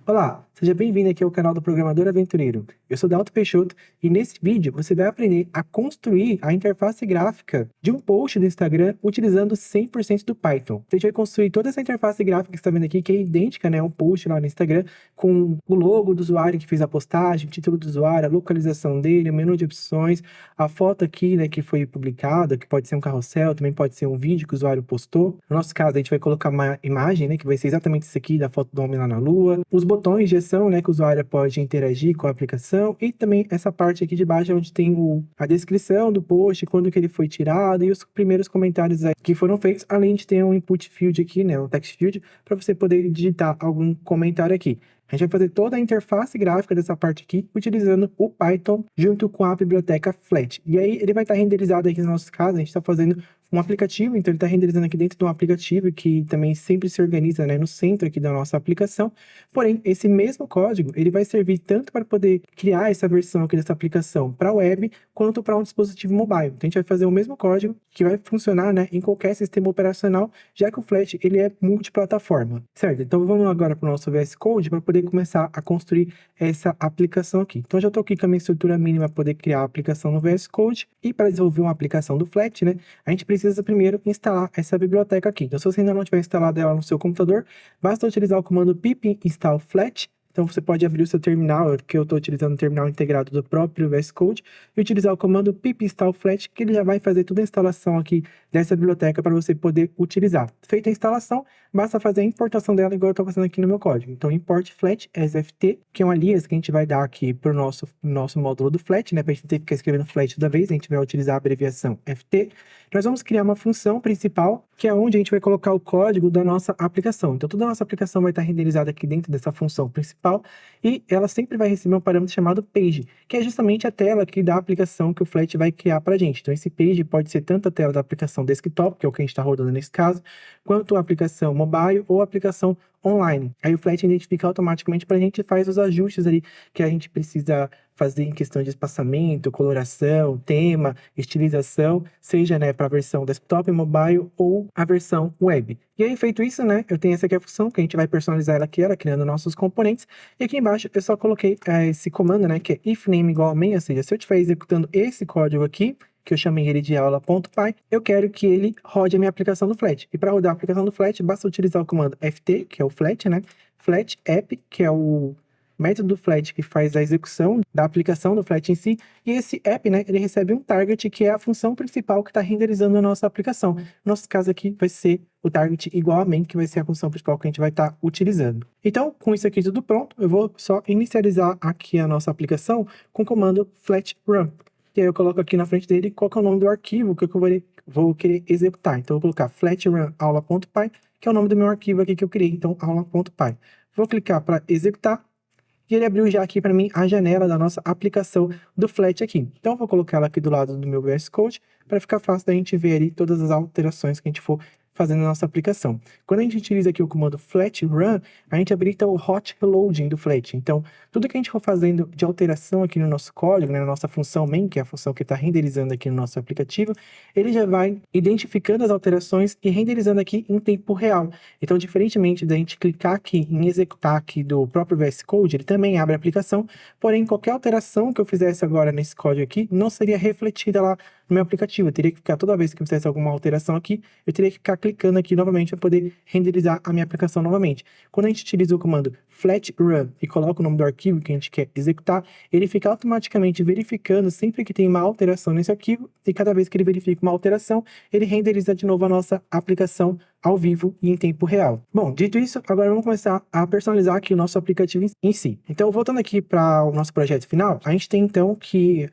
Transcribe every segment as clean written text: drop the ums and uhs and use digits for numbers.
Olá, seja bem-vindo aqui ao canal do Programador Aventureiro. Eu sou Dalton Peixoto e nesse vídeo você vai aprender a construir a interface gráfica de um post do Instagram utilizando 100% do Python. A gente vai construir toda essa interface gráfica que você está vendo aqui, que é idêntica, né, ao post lá no Instagram, com o logo do usuário que fez a postagem, o título do usuário, a localização dele, o menu de opções, a foto aqui, né, que foi publicada, que pode ser um carrossel, também pode ser um vídeo que o usuário postou. No nosso caso, a gente vai colocar uma imagem, né, que vai ser exatamente isso aqui, da foto do homem lá na lua, os botões de ação, né, que o usuário pode interagir com a aplicação, e também essa parte aqui de baixo onde tem a descrição do post, quando que ele foi tirado e os primeiros comentários que foram feitos, além de ter um input field aqui, né, um text field, para você poder digitar algum comentário aqui. A gente vai fazer toda a interface gráfica dessa parte aqui utilizando o Python junto com a biblioteca Flat. E aí ele vai estar renderizado aqui no nosso caso, a gente está fazendo um aplicativo, então ele está renderizando aqui dentro de um aplicativo que também sempre se organiza, né, no centro aqui da nossa aplicação. Porém, esse mesmo código, ele vai servir tanto para poder criar essa versão aqui dessa aplicação para web, quanto para um dispositivo mobile. Então a gente vai fazer o mesmo código que vai funcionar, né, em qualquer sistema operacional, já que o Flat ele é multiplataforma, certo? Então vamos agora para o nosso VS Code para poder começar a construir essa aplicação aqui. Então já estou aqui com a minha estrutura mínima para poder criar a aplicação no VS Code, e para desenvolver uma aplicação do Flat, né, a gente precisa primeiro instalar essa biblioteca aqui. Então se você ainda não tiver instalado ela no seu computador, basta utilizar o comando pip install flat. Então você pode abrir o seu terminal, que eu estou utilizando o terminal integrado do próprio VS Code, e utilizar o comando pip install flat, que ele já vai fazer toda a instalação aqui dessa biblioteca para você poder utilizar. Feita a instalação, basta fazer a importação dela igual eu estou fazendo aqui no meu código. Então import flat as ft, que é um alias que a gente vai dar aqui para o nosso módulo do flat, né? Para a gente ter que ficar escrevendo flat toda vez, a gente vai utilizar a abreviação ft. Nós vamos criar uma função principal, que é onde a gente vai colocar o código da nossa aplicação. Então toda a nossa aplicação vai estar renderizada aqui dentro dessa função principal, e ela sempre vai receber um parâmetro chamado page, que é justamente a tela aqui da aplicação que o Flat vai criar para a gente. Então esse page pode ser tanto a tela da aplicação desktop, que é o que a gente está rodando nesse caso, quanto a aplicação mobile ou a aplicação online. Aí o Flat identifica automaticamente para a gente, faz os ajustes ali que a gente precisa fazer em questão de espaçamento, coloração, tema, estilização, seja, né, para a versão desktop, mobile ou a versão web. E aí, feito isso, né, eu tenho essa aqui a função, que a gente vai personalizar ela aqui, ela criando nossos componentes. E aqui embaixo eu só coloquei esse comando, né, que é if name igual a main, ou seja, se eu estiver executando esse código aqui, que eu chamei ele de aula.py, eu quero que ele rode a minha aplicação do Flat. E para rodar a aplicação do Flat, basta utilizar o comando ft, que é o Flat, né, Flat app, que é o método do Flat que faz a execução da aplicação do Flat em si, e esse app, né, ele recebe um target, que é a função principal que está renderizando a nossa aplicação. No nosso caso aqui vai ser o target igual a main, que vai ser a função principal que a gente vai estar utilizando. Então, com isso aqui tudo pronto, eu vou só inicializar aqui a nossa aplicação com o comando flat run. E aí eu coloco aqui na frente dele qual que é o nome do arquivo que eu vou querer executar. Então eu vou colocar flat run aula.py, que é o nome do meu arquivo aqui que eu criei, então aula.py. Vou clicar para executar, e ele abriu já aqui para mim a janela da nossa aplicação do Flat aqui. Então eu vou colocar ela aqui do lado do meu VS Code, para ficar fácil da gente ver ali todas as alterações que a gente for fazendo na nossa aplicação. Quando a gente utiliza aqui o comando flat run, a gente habilita o hot reloading do Flat. Então, tudo que a gente for fazendo de alteração aqui no nosso código, né, na nossa função main, que é a função que está renderizando aqui no nosso aplicativo, ele já vai identificando as alterações e renderizando aqui em tempo real. Então, diferentemente da gente clicar aqui em executar aqui do próprio VS Code, ele também abre a aplicação, porém, qualquer alteração que eu fizesse agora nesse código aqui, não seria refletida lá no meu aplicativo. Eu teria que ficar, toda vez que eu fizesse alguma alteração aqui, eu teria que ficar clicando aqui novamente para poder renderizar a minha aplicação novamente. Quando a gente utiliza o comando flat run e coloca o nome do arquivo que a gente quer executar, ele fica automaticamente verificando sempre que tem uma alteração nesse arquivo, e cada vez que ele verifica uma alteração, ele renderiza de novo a nossa aplicação ao vivo e em tempo real. Bom, dito isso, agora vamos começar a personalizar aqui o nosso aplicativo em si. Então, voltando aqui para o nosso projeto final, a gente tem então que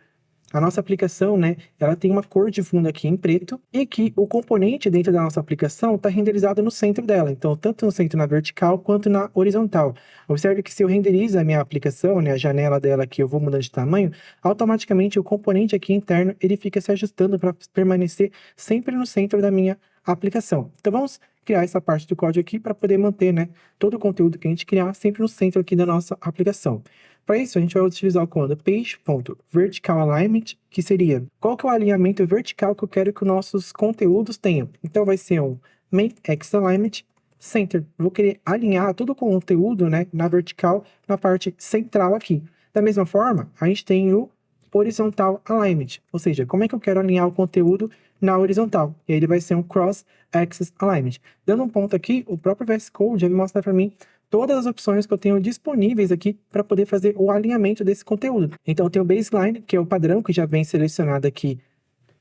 a nossa aplicação, né, ela tem uma cor de fundo aqui em preto, e que o componente dentro da nossa aplicação está renderizado no centro dela. Então, tanto no centro na vertical quanto na horizontal. Observe que se eu renderizo a minha aplicação, né, a janela dela aqui, eu vou mudando de tamanho, automaticamente o componente aqui interno, ele fica se ajustando para permanecer sempre no centro da minha aplicação. Então, vamos criar essa parte do código aqui para poder manter, né, todo o conteúdo que a gente criar sempre no centro aqui da nossa aplicação. Para isso, a gente vai utilizar o comando page.verticalAlignment, que seria qual que é o alinhamento vertical que eu quero que os nossos conteúdos tenham. Então, vai ser um main x alignment center. Vou querer alinhar todo o conteúdo, né, na vertical, na parte central aqui. Da mesma forma, a gente tem o horizontal alignment, ou seja, como é que eu quero alinhar o conteúdo na horizontal. E aí ele vai ser um cross-axis alignment. Dando um ponto aqui, o próprio VS Code já vai mostrar para mim todas as opções que eu tenho disponíveis aqui para poder fazer o alinhamento desse conteúdo. Então, eu tenho o baseline, que é o padrão que já vem selecionado aqui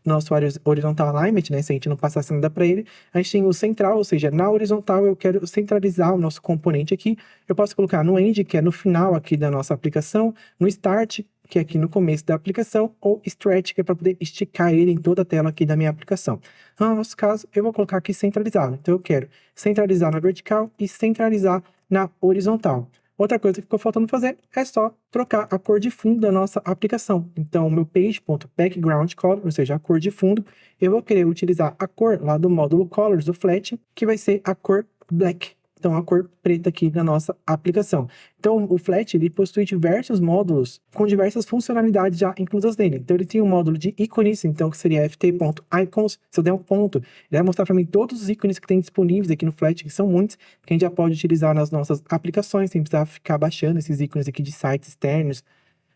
no nosso horizontal alignment, né? Se a gente não passasse nada para ele. A gente tem o central, ou seja, na horizontal eu quero centralizar o nosso componente aqui. Eu posso colocar no end, que é no final aqui da nossa aplicação, no start, que é aqui no começo da aplicação, ou stretch, que é para poder esticar ele em toda a tela aqui da minha aplicação. No nosso caso, eu vou colocar aqui centralizado. Então, eu quero centralizar na vertical e centralizar na horizontal. Outra coisa que ficou faltando fazer é só trocar a cor de fundo da nossa aplicação. Então, o meu page.background color, ou seja, a cor de fundo, eu vou querer utilizar a cor lá do módulo colors do Flat, que vai ser a cor black. Então, a cor preta aqui da nossa aplicação. Então, o Flat, ele possui diversos módulos com diversas funcionalidades já inclusas nele. Então, ele tem um módulo de ícones, então, que seria ft.icons. Se eu der um ponto, ele vai mostrar para mim todos os ícones que tem disponíveis aqui no Flat, que são muitos, que a gente já pode utilizar nas nossas aplicações, sem precisar ficar baixando esses ícones aqui de sites externos.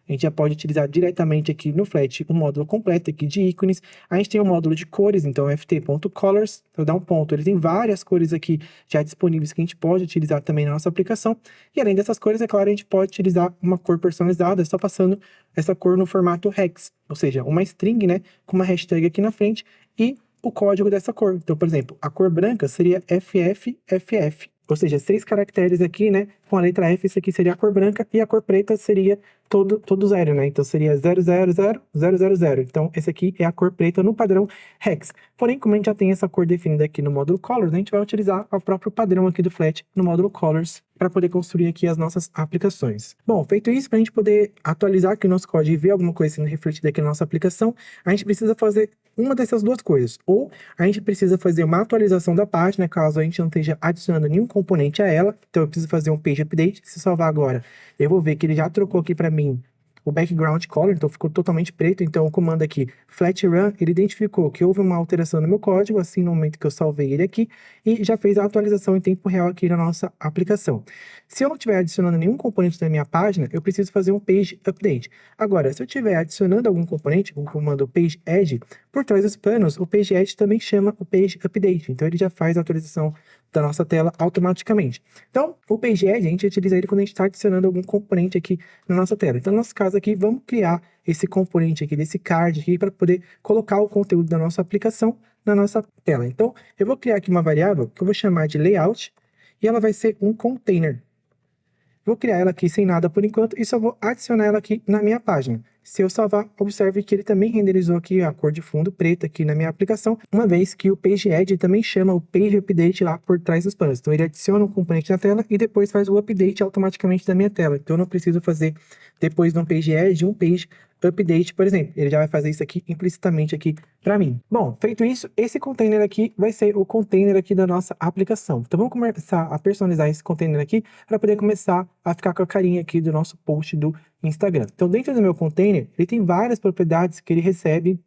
A gente já pode utilizar diretamente aqui no Flat o módulo completo aqui de ícones. A gente tem o módulo de cores, então ft.colors. Eu dar um ponto, ele tem várias cores aqui já disponíveis que a gente pode utilizar também na nossa aplicação. E além dessas cores, é claro, a gente pode utilizar uma cor personalizada, só passando essa cor no formato hex, ou seja, uma string, né, com uma hashtag aqui na frente e o código dessa cor. Então, por exemplo, a cor branca seria FFFF. Ou seja, 6 caracteres aqui, né? Com a letra F, isso aqui seria a cor branca, e a cor preta seria todo zero, né? Então, seria 0000000. Então, esse aqui é a cor preta no padrão Hex. Porém, como a gente já tem essa cor definida aqui no módulo Colors, a gente vai utilizar o próprio padrão aqui do Flat no módulo Colors para poder construir aqui as nossas aplicações. Bom, feito isso, para a gente poder atualizar aqui o nosso código e ver alguma coisa sendo refletida aqui na nossa aplicação, a gente precisa fazer uma dessas duas coisas. Ou a gente precisa fazer uma atualização da página, caso a gente não esteja adicionando nenhum componente a ela. Então, eu preciso fazer um page update. Se salvar agora, eu vou ver que ele já trocou aqui para mim o background color, então ficou totalmente preto. Então, o comando aqui, flat run, ele identificou que houve uma alteração no meu código, assim no momento que eu salvei ele aqui, e já fez a atualização em tempo real aqui na nossa aplicação. Se eu não estiver adicionando nenhum componente na minha página, eu preciso fazer um page update. Agora, se eu estiver adicionando algum componente, o comando page add, por trás dos panos, o page add também chama o page update. Então, ele já faz a atualização da nossa tela automaticamente. Então, o page add, a gente utiliza ele quando a gente está adicionando algum componente aqui na nossa tela. Então, no nosso caso aqui, vamos criar esse componente aqui, desse card aqui, para poder colocar o conteúdo da nossa aplicação na nossa tela. Então, eu vou criar aqui uma variável que eu vou chamar de layout, e ela vai ser um container. Vou criar ela aqui sem nada por enquanto e só vou adicionar ela aqui na minha página. Se eu salvar, observe que ele também renderizou aqui a cor de fundo preta aqui na minha aplicação, uma vez que o Page Add também chama o Page Update lá por trás dos panos. Então ele adiciona um componente na tela e depois faz o update automaticamente da minha tela. Então eu não preciso fazer depois de um Page Add, um Page Update, por exemplo. Ele já vai fazer isso aqui implicitamente aqui para mim. Bom, feito isso, esse container aqui vai ser o container aqui da nossa aplicação. Então vamos começar a personalizar esse container aqui para poder começar a ficar com a carinha aqui do nosso post do Instagram. Então dentro do meu container, ele tem várias propriedades que ele recebe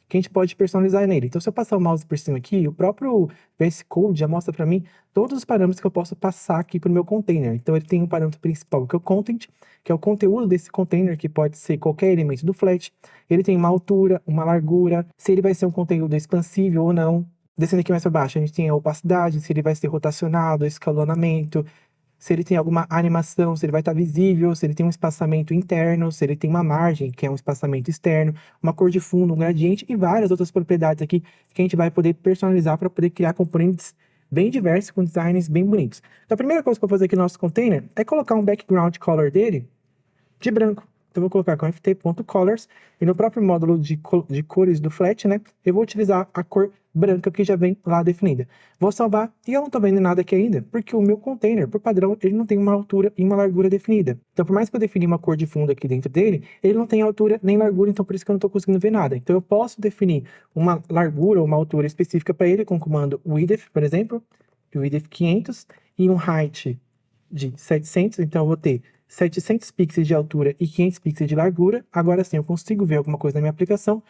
que a gente pode personalizar nele. Então, se eu passar o mouse por cima aqui, o próprio VS Code já mostra para mim todos os parâmetros que eu posso passar aqui para o meu container. Então, ele tem um parâmetro principal, que é o content, que é o conteúdo desse container, que pode ser qualquer elemento do Flat. Ele tem uma altura, uma largura, se ele vai ser um conteúdo expansível ou não. Descendo aqui mais para baixo, a gente tem a opacidade, se ele vai ser rotacionado, escalonamento, se ele tem alguma animação, se ele vai estar visível, se ele tem um espaçamento interno, se ele tem uma margem, que é um espaçamento externo, uma cor de fundo, um gradiente e várias outras propriedades aqui que a gente vai poder personalizar para poder criar componentes bem diversos, com designs bem bonitos. Então, a primeira coisa que eu vou fazer aqui no nosso container é colocar um background color dele de branco. Então, eu vou colocar com ft.colors e no próprio módulo de cores do Flat, né, eu vou utilizar a cor branca que já vem lá definida. Vou salvar e eu não estou vendo nada aqui ainda, porque o meu container, por padrão, ele não tem uma altura e uma largura definida. Então, por mais que eu defini uma cor de fundo aqui dentro dele, ele não tem altura nem largura, então por isso que eu não estou conseguindo ver nada. Então, eu posso definir uma largura ou uma altura específica para ele com o comando width, por exemplo, width 500 e um height de 700, então eu vou ter 700 pixels de altura e 500 pixels de largura. Agora sim, eu consigo ver alguma coisa na minha aplicação.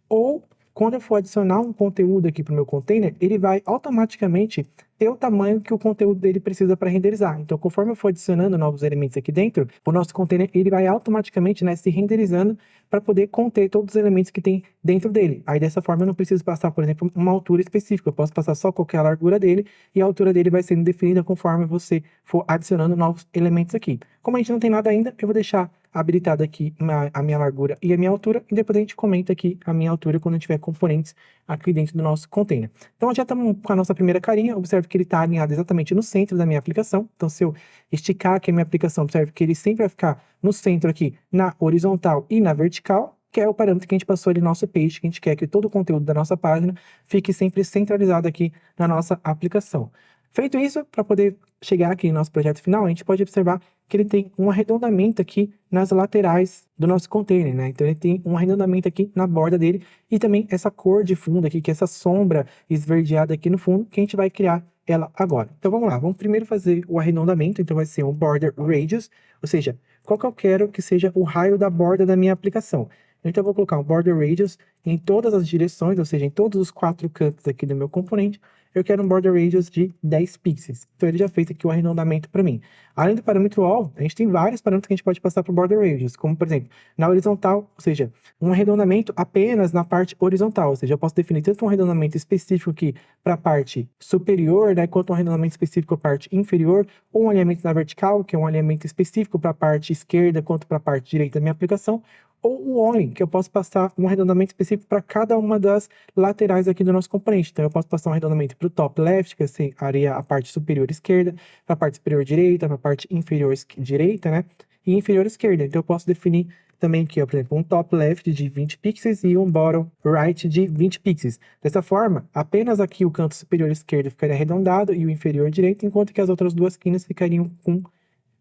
Ou quando eu for adicionar um conteúdo aqui para o meu container, ele vai automaticamente ter o tamanho que o conteúdo dele precisa para renderizar. Então, conforme eu for adicionando novos elementos aqui dentro, o nosso container ele vai automaticamente, né, se renderizando para poder conter todos os elementos que tem dentro dele. Aí, dessa forma, eu não preciso passar, por exemplo, uma altura específica. Eu posso passar só qualquer largura dele e a altura dele vai sendo definida conforme você for adicionando novos elementos aqui. Como a gente não tem nada ainda, eu vou deixar habilitado aqui a minha largura e a minha altura, e depois a gente comenta aqui a minha altura quando tiver componentes aqui dentro do nosso container. Então, já estamos com a nossa primeira carinha. Observe que ele está alinhado exatamente no centro da minha aplicação. Então, se eu esticar aqui a minha aplicação, observe que ele sempre vai ficar no centro aqui, na horizontal e na vertical, que é o parâmetro que a gente passou ali no nosso page, que a gente quer que todo o conteúdo da nossa página fique sempre centralizado aqui na nossa aplicação. Feito isso, para poder chegar aqui no nosso projeto final, a gente pode observar que ele tem um arredondamento aqui nas laterais do nosso container, né? Então ele tem um arredondamento aqui na borda dele e também essa cor de fundo aqui, que é essa sombra esverdeada aqui no fundo, que a gente vai criar ela agora. Então vamos lá, vamos primeiro fazer o arredondamento. Então vai ser um border radius, ou seja, qual que eu quero que seja o raio da borda da minha aplicação. Então eu vou colocar um border radius em todas as direções, ou seja, em todos os 4 cantos aqui do meu componente. Eu quero um border radius de 10 pixels. Então ele já fez aqui o arredondamento para mim. Além do parâmetro all, a gente tem vários parâmetros que a gente pode passar para o border radius, como por exemplo, na horizontal, ou seja, um arredondamento apenas na parte horizontal, ou seja, eu posso definir tanto um arredondamento específico aqui para a parte superior, né, quanto um arredondamento específico para a parte inferior, ou um alinhamento na vertical, que é um alinhamento específico para a parte esquerda, quanto para a parte direita da minha aplicação, ou o only, que eu posso passar um arredondamento específico para cada uma das laterais aqui do nosso componente. Então, eu posso passar um arredondamento para o top left, que seria a parte superior esquerda, para a parte superior direita, para a parte inferior direita, né? E inferior esquerda. Então, eu posso definir também aqui, ó, por exemplo, um top left de 20 pixels e um bottom right de 20 pixels. Dessa forma, apenas aqui o canto superior esquerdo ficaria arredondado e o inferior direito, enquanto que as outras duas quinas ficariam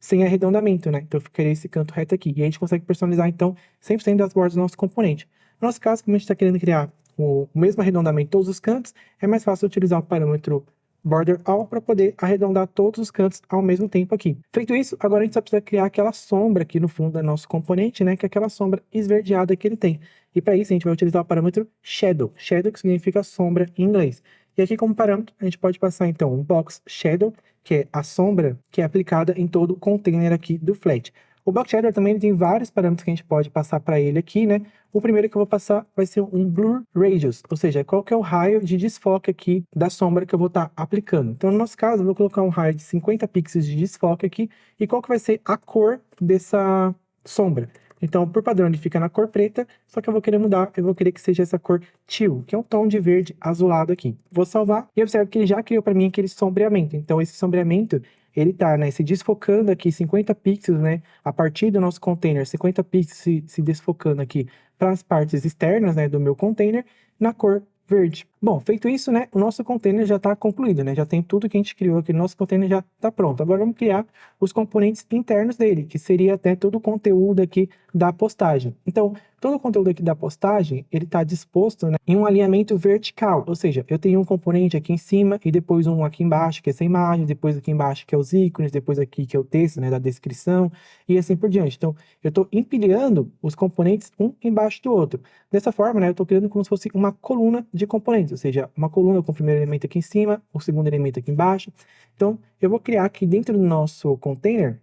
sem arredondamento, né? Então ficaria esse canto reto aqui. E a gente consegue personalizar, então, 100% das bordas do nosso componente. No nosso caso, como a gente está querendo criar o mesmo arredondamento em todos os cantos, é mais fácil utilizar o parâmetro border all para poder arredondar todos os cantos ao mesmo tempo aqui. Feito isso, agora a gente só precisa criar aquela sombra aqui no fundo do nosso componente, né? Que é aquela sombra esverdeada que ele tem. E para isso, a gente vai utilizar o parâmetro shadow. Shadow que significa sombra em inglês. E aqui como parâmetro, a gente pode passar então um box shadow, que é a sombra que é aplicada em todo o container aqui do Flat. O box shadow também tem vários parâmetros que a gente pode passar para ele aqui, né? O primeiro que eu vou passar vai ser um blur radius, ou seja, qual que é o raio de desfoque aqui da sombra que eu vou estar aplicando. Então, no nosso caso, eu vou colocar um raio de 50 pixels de desfoque aqui, e qual que vai ser a cor dessa sombra. Então, por padrão, ele fica na cor preta, só que eu vou querer mudar, eu vou querer que seja essa cor teal, que é um tom de verde azulado aqui. Vou salvar e observe que ele já criou para mim aquele sombreamento. Então, esse sombreamento, ele tá, né, se desfocando aqui 50 pixels, né, a partir do nosso container, 50 pixels se desfocando aqui para as partes externas, né, do meu container, na cor verde. Bom, feito isso, né, o nosso container já está concluído, né, já tem tudo que a gente criou aqui, o nosso container já está pronto. Agora vamos criar os componentes internos dele, que seria até todo o conteúdo aqui da postagem. Então, todo o conteúdo aqui da postagem, ele está disposto, né, em um alinhamento vertical, ou seja, eu tenho um componente aqui em cima e depois um aqui embaixo, que é essa imagem, depois aqui embaixo que é os ícones, depois aqui que é o texto, né, da descrição e assim por diante. Então, eu estou empilhando os componentes um embaixo do outro. Dessa forma, né, eu estou criando como se fosse uma coluna de componentes, ou seja, uma coluna com o primeiro elemento aqui em cima, o segundo elemento aqui embaixo. Então, eu vou criar aqui dentro do nosso container,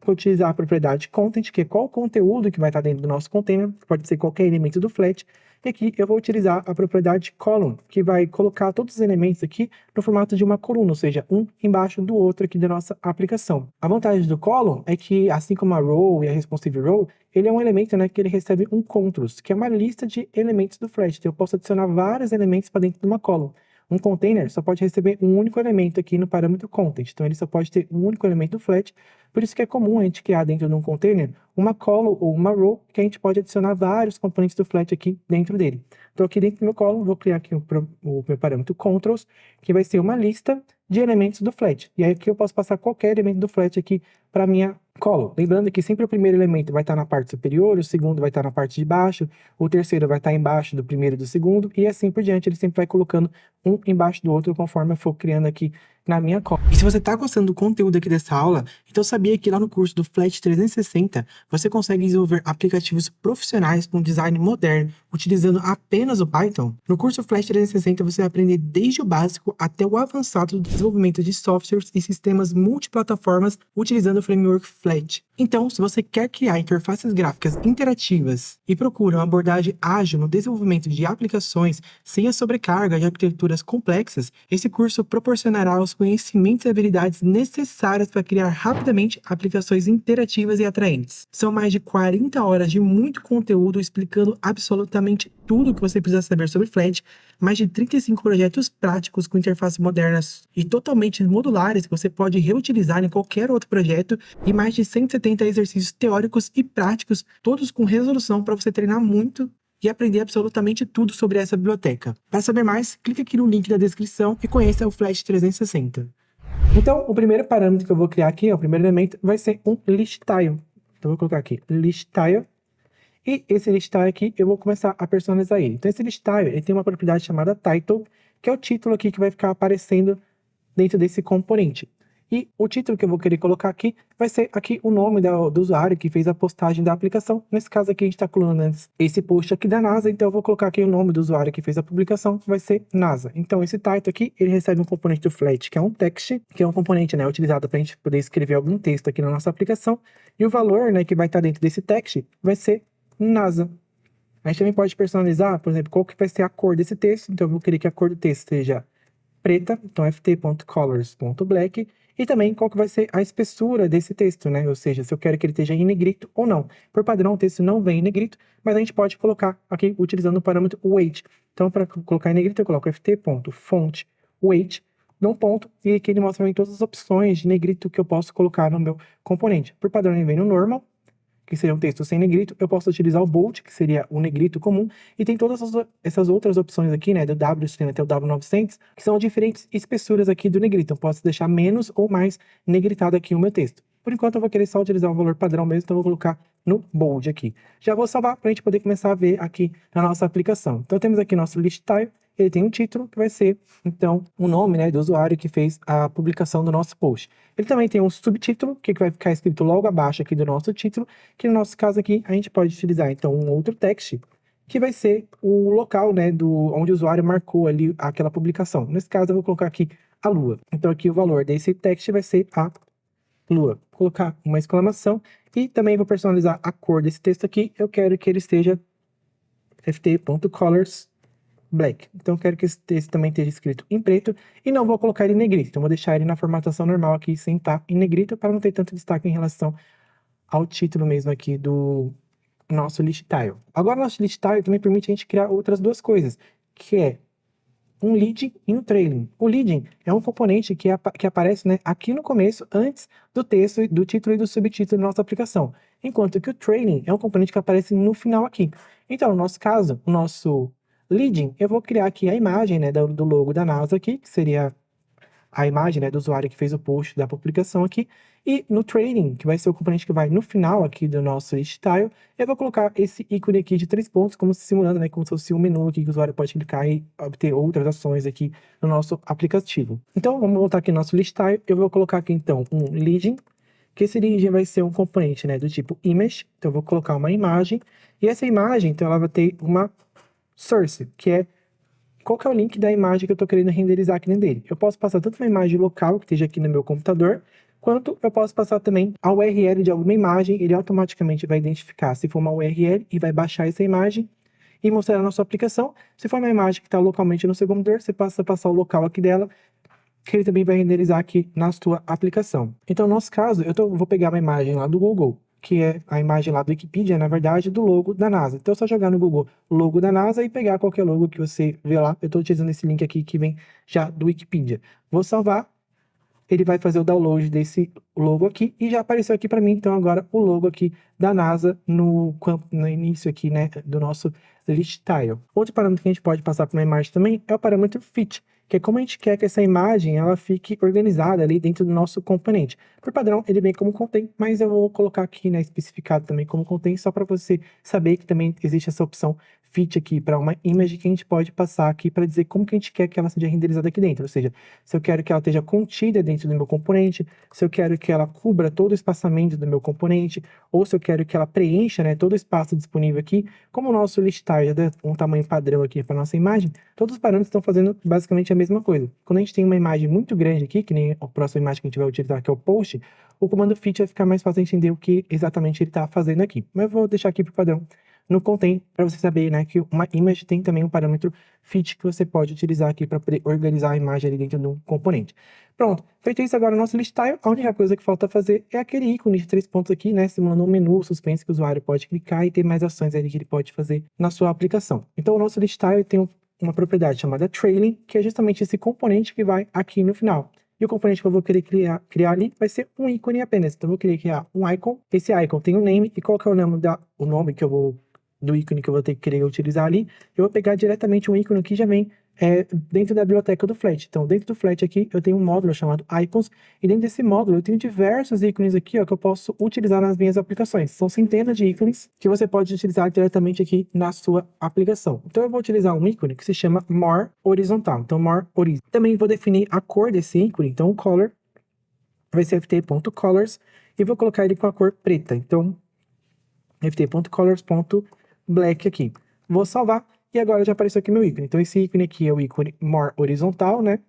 vou utilizar a propriedade content, que é qual o conteúdo que vai estar dentro do nosso container, pode ser qualquer elemento do Flat. E aqui eu vou utilizar a propriedade column, que vai colocar todos os elementos aqui no formato de uma coluna, ou seja, um embaixo do outro aqui da nossa aplicação. A vantagem do column é que, assim como a row e a responsive row, ele é um elemento, né, que ele recebe um controls, que é uma lista de elementos do Flat. Então eu posso adicionar vários elementos para dentro de uma column. Um container só pode receber um único elemento aqui no parâmetro content, então ele só pode ter um único elemento do Flat, por isso que é comum a gente criar dentro de um container uma column ou uma row, que a gente pode adicionar vários componentes do Flat aqui dentro dele. Então aqui dentro do meu column, vou criar aqui o meu parâmetro controls, que vai ser uma lista de elementos do Flat. E aí aqui eu posso passar qualquer elemento do Flat aqui para minha Colo. Lembrando que sempre o primeiro elemento vai estar na parte superior, o segundo vai estar na parte de baixo, o terceiro vai estar embaixo do primeiro e do segundo, e assim por diante. Ele sempre vai colocando um embaixo do outro conforme eu for criando aqui na minha cola. E se você está gostando do conteúdo aqui dessa aula, então sabia que lá no curso do Flat 360 você consegue desenvolver aplicativos profissionais com design moderno, utilizando apenas o Python? No curso Flat 360 você vai aprender desde o básico até o avançado do desenvolvimento de softwares e sistemas multiplataformas utilizando o framework Flat. Então, se você quer criar interfaces gráficas interativas e procura uma abordagem ágil no desenvolvimento de aplicações sem a sobrecarga de arquiteturas complexas, esse curso proporcionará os conhecimentos e habilidades necessárias para criar rapidamente aplicações interativas e atraentes. São mais de 40 horas de muito conteúdo explicando absolutamente tudo o que você precisa saber sobre Flat, mais de 35 projetos práticos com interfaces modernas e totalmente modulares que você pode reutilizar em qualquer outro projeto e mais de 170 exercícios teóricos e práticos, todos com resolução para você treinar muito e aprender absolutamente tudo sobre essa biblioteca. Para saber mais, clique aqui no link da descrição e conheça o Flat 360. Então, o primeiro parâmetro que eu vou criar aqui, o primeiro elemento, vai ser um list tile. Então, eu vou colocar aqui list tile. E esse list tile aqui, eu vou começar a personalizar ele. Então, esse list tile, ele tem uma propriedade chamada title, que é o título aqui que vai ficar aparecendo dentro desse componente. E o título que eu vou querer colocar aqui vai ser aqui o nome do usuário que fez a postagem da aplicação. Nesse caso aqui a gente está colocando esse post aqui da NASA, então eu vou colocar aqui o nome do usuário que fez a publicação, que vai ser NASA. Então esse title aqui, ele recebe um componente do Flat, que é um text, que é um componente, né, utilizado para a gente poder escrever algum texto aqui na nossa aplicação. E o valor, né, que vai estar dentro desse text vai ser NASA. A gente também pode personalizar, por exemplo, qual que vai ser a cor desse texto. Então eu vou querer que a cor do texto seja preta, então ft.colors.black, e também qual que vai ser a espessura desse texto, né? Ou seja, se eu quero que ele esteja em negrito ou não. Por padrão, o texto não vem em negrito, mas a gente pode colocar aqui utilizando o parâmetro weight. Então, para colocar em negrito, eu coloco ft.fontWeight, dou um ponto, e aqui ele mostra todas as opções de negrito que eu posso colocar no meu componente. Por padrão, ele vem no normal, que seria um texto sem negrito. Eu posso utilizar o bold, que seria o negrito comum, e tem todas essas outras opções aqui, né, do W até o W900, que são diferentes espessuras aqui do negrito. Eu posso deixar menos ou mais negritado aqui o meu texto. Por enquanto eu vou querer só utilizar o valor padrão mesmo, então eu vou colocar no bold aqui. Já vou salvar para a gente poder começar a ver aqui na nossa aplicação. Então temos aqui nosso list tile, ele tem um título que vai ser, então, o nome, né, do usuário que fez a publicação do nosso post. Ele também tem um subtítulo, que vai ficar escrito logo abaixo aqui do nosso título, que no nosso caso aqui a gente pode utilizar, então, um outro text, que vai ser o local, né, onde o usuário marcou ali aquela publicação. Nesse caso eu vou colocar aqui a lua. Então aqui o valor desse text vai ser a lua. Vou colocar uma exclamação e também vou personalizar a cor desse texto aqui. Eu quero que ele esteja ft.colors black. Então eu quero que esse texto também esteja escrito em preto e não vou colocar ele em negrito. Então vou deixar ele na formatação normal aqui sem estar em negrito para não ter tanto destaque em relação ao título mesmo aqui do nosso list tile. Agora nosso list tile também permite a gente criar outras duas coisas, que é um leading e um trailing. O leading é um componente que aparece, né, aqui no começo, antes do texto, do título e do subtítulo da nossa aplicação. Enquanto que o trailing é um componente que aparece no final aqui. Então, no nosso caso, o nosso leading, eu vou criar aqui a imagem, né, do logo da NASA aqui, que seria a imagem, né, do usuário que fez o post da publicação aqui. E no trailing, que vai ser o componente que vai no final aqui do nosso list tile, eu vou colocar esse ícone aqui de 3 pontos, como se simulando, né, como se fosse um menu aqui que o usuário pode clicar e obter outras ações aqui no nosso aplicativo. Então, vamos voltar aqui no nosso list tile. Eu vou colocar aqui, então, um leading, que esse leading vai ser um componente, né, do tipo image. Então, eu vou colocar uma imagem, e essa imagem, então, ela vai ter uma source, que é qual que é o link da imagem que eu estou querendo renderizar aqui dentro dele. Eu posso passar tanto uma imagem local, que esteja aqui no meu computador, quanto eu posso passar também a URL de alguma imagem. Ele automaticamente vai identificar se for uma URL e vai baixar essa imagem e mostrar na sua aplicação. Se for uma imagem que está localmente no seu computador, você passa a passar o local aqui dela, que ele também vai renderizar aqui na sua aplicação. Então, no nosso caso, vou pegar uma imagem lá do Google, que é a imagem lá do Wikipedia, na verdade, do logo da NASA. Então, é só jogar no Google logo da NASA e pegar qualquer logo que você vê lá. Eu estou utilizando esse link aqui que vem já do Wikipedia. Vou salvar. Ele vai fazer o download desse logo aqui e já apareceu aqui para mim, então, agora o logo aqui da NASA no início aqui, né, do nosso list tile. Outro parâmetro que a gente pode passar para uma imagem também é o parâmetro fit, que é como a gente quer que essa imagem ela fique organizada ali dentro do nosso componente. Por padrão, ele vem como contém, mas eu vou colocar aqui, né, especificado também como contém, só para você saber que também existe essa opção fit aqui para uma image que a gente pode passar aqui para dizer como que a gente quer que ela seja renderizada aqui dentro. Ou seja, se eu quero que ela esteja contida dentro do meu componente, se eu quero que ela cubra todo o espaçamento do meu componente, ou se eu quero que ela preencha, né, todo o espaço disponível aqui, como o nosso list type já dá um tamanho padrão aqui para nossa imagem, todos os parâmetros estão fazendo basicamente a mesma coisa. Quando a gente tem uma imagem muito grande aqui, que nem a próxima imagem que a gente vai utilizar, que é o post, o comando fit vai ficar mais fácil de entender o que exatamente ele está fazendo aqui. Mas eu vou deixar aqui para o padrão no content, para você saber, né, que uma image tem também um parâmetro fit que você pode utilizar aqui para poder organizar a imagem ali dentro do componente. Pronto, feito isso agora o nosso list style, a única coisa que falta fazer é aquele ícone de 3 pontos aqui, né, simulando um menu suspense que o usuário pode clicar e ter mais ações ali que ele pode fazer na sua aplicação. Então o nosso list style tem uma propriedade chamada trailing, que é justamente esse componente que vai aqui no final. E o componente que eu vou querer criar ali vai ser um ícone apenas. Então eu vou querer criar um icon. Esse icon tem um name, e qual que é o nome que eu vou do ícone que eu vou ter que querer utilizar ali? Eu vou pegar diretamente um ícone que já vem dentro da biblioteca do Flat. Então, dentro do Flat aqui, eu tenho um módulo chamado Icons, e dentro desse módulo eu tenho diversos ícones aqui, ó, que eu posso utilizar nas minhas aplicações. São centenas de ícones que você pode utilizar diretamente aqui na sua aplicação. Então, eu vou utilizar um ícone que se chama More Horizontal. Então, More Horizontal. Também vou definir a cor desse ícone. Então, o color vai ser ft.colors, e vou colocar ele com a cor preta. Então, ft.colors.black aqui. Vou salvar. E agora já apareceu aqui meu ícone. Então, esse ícone aqui é o ícone More Horizontal, né?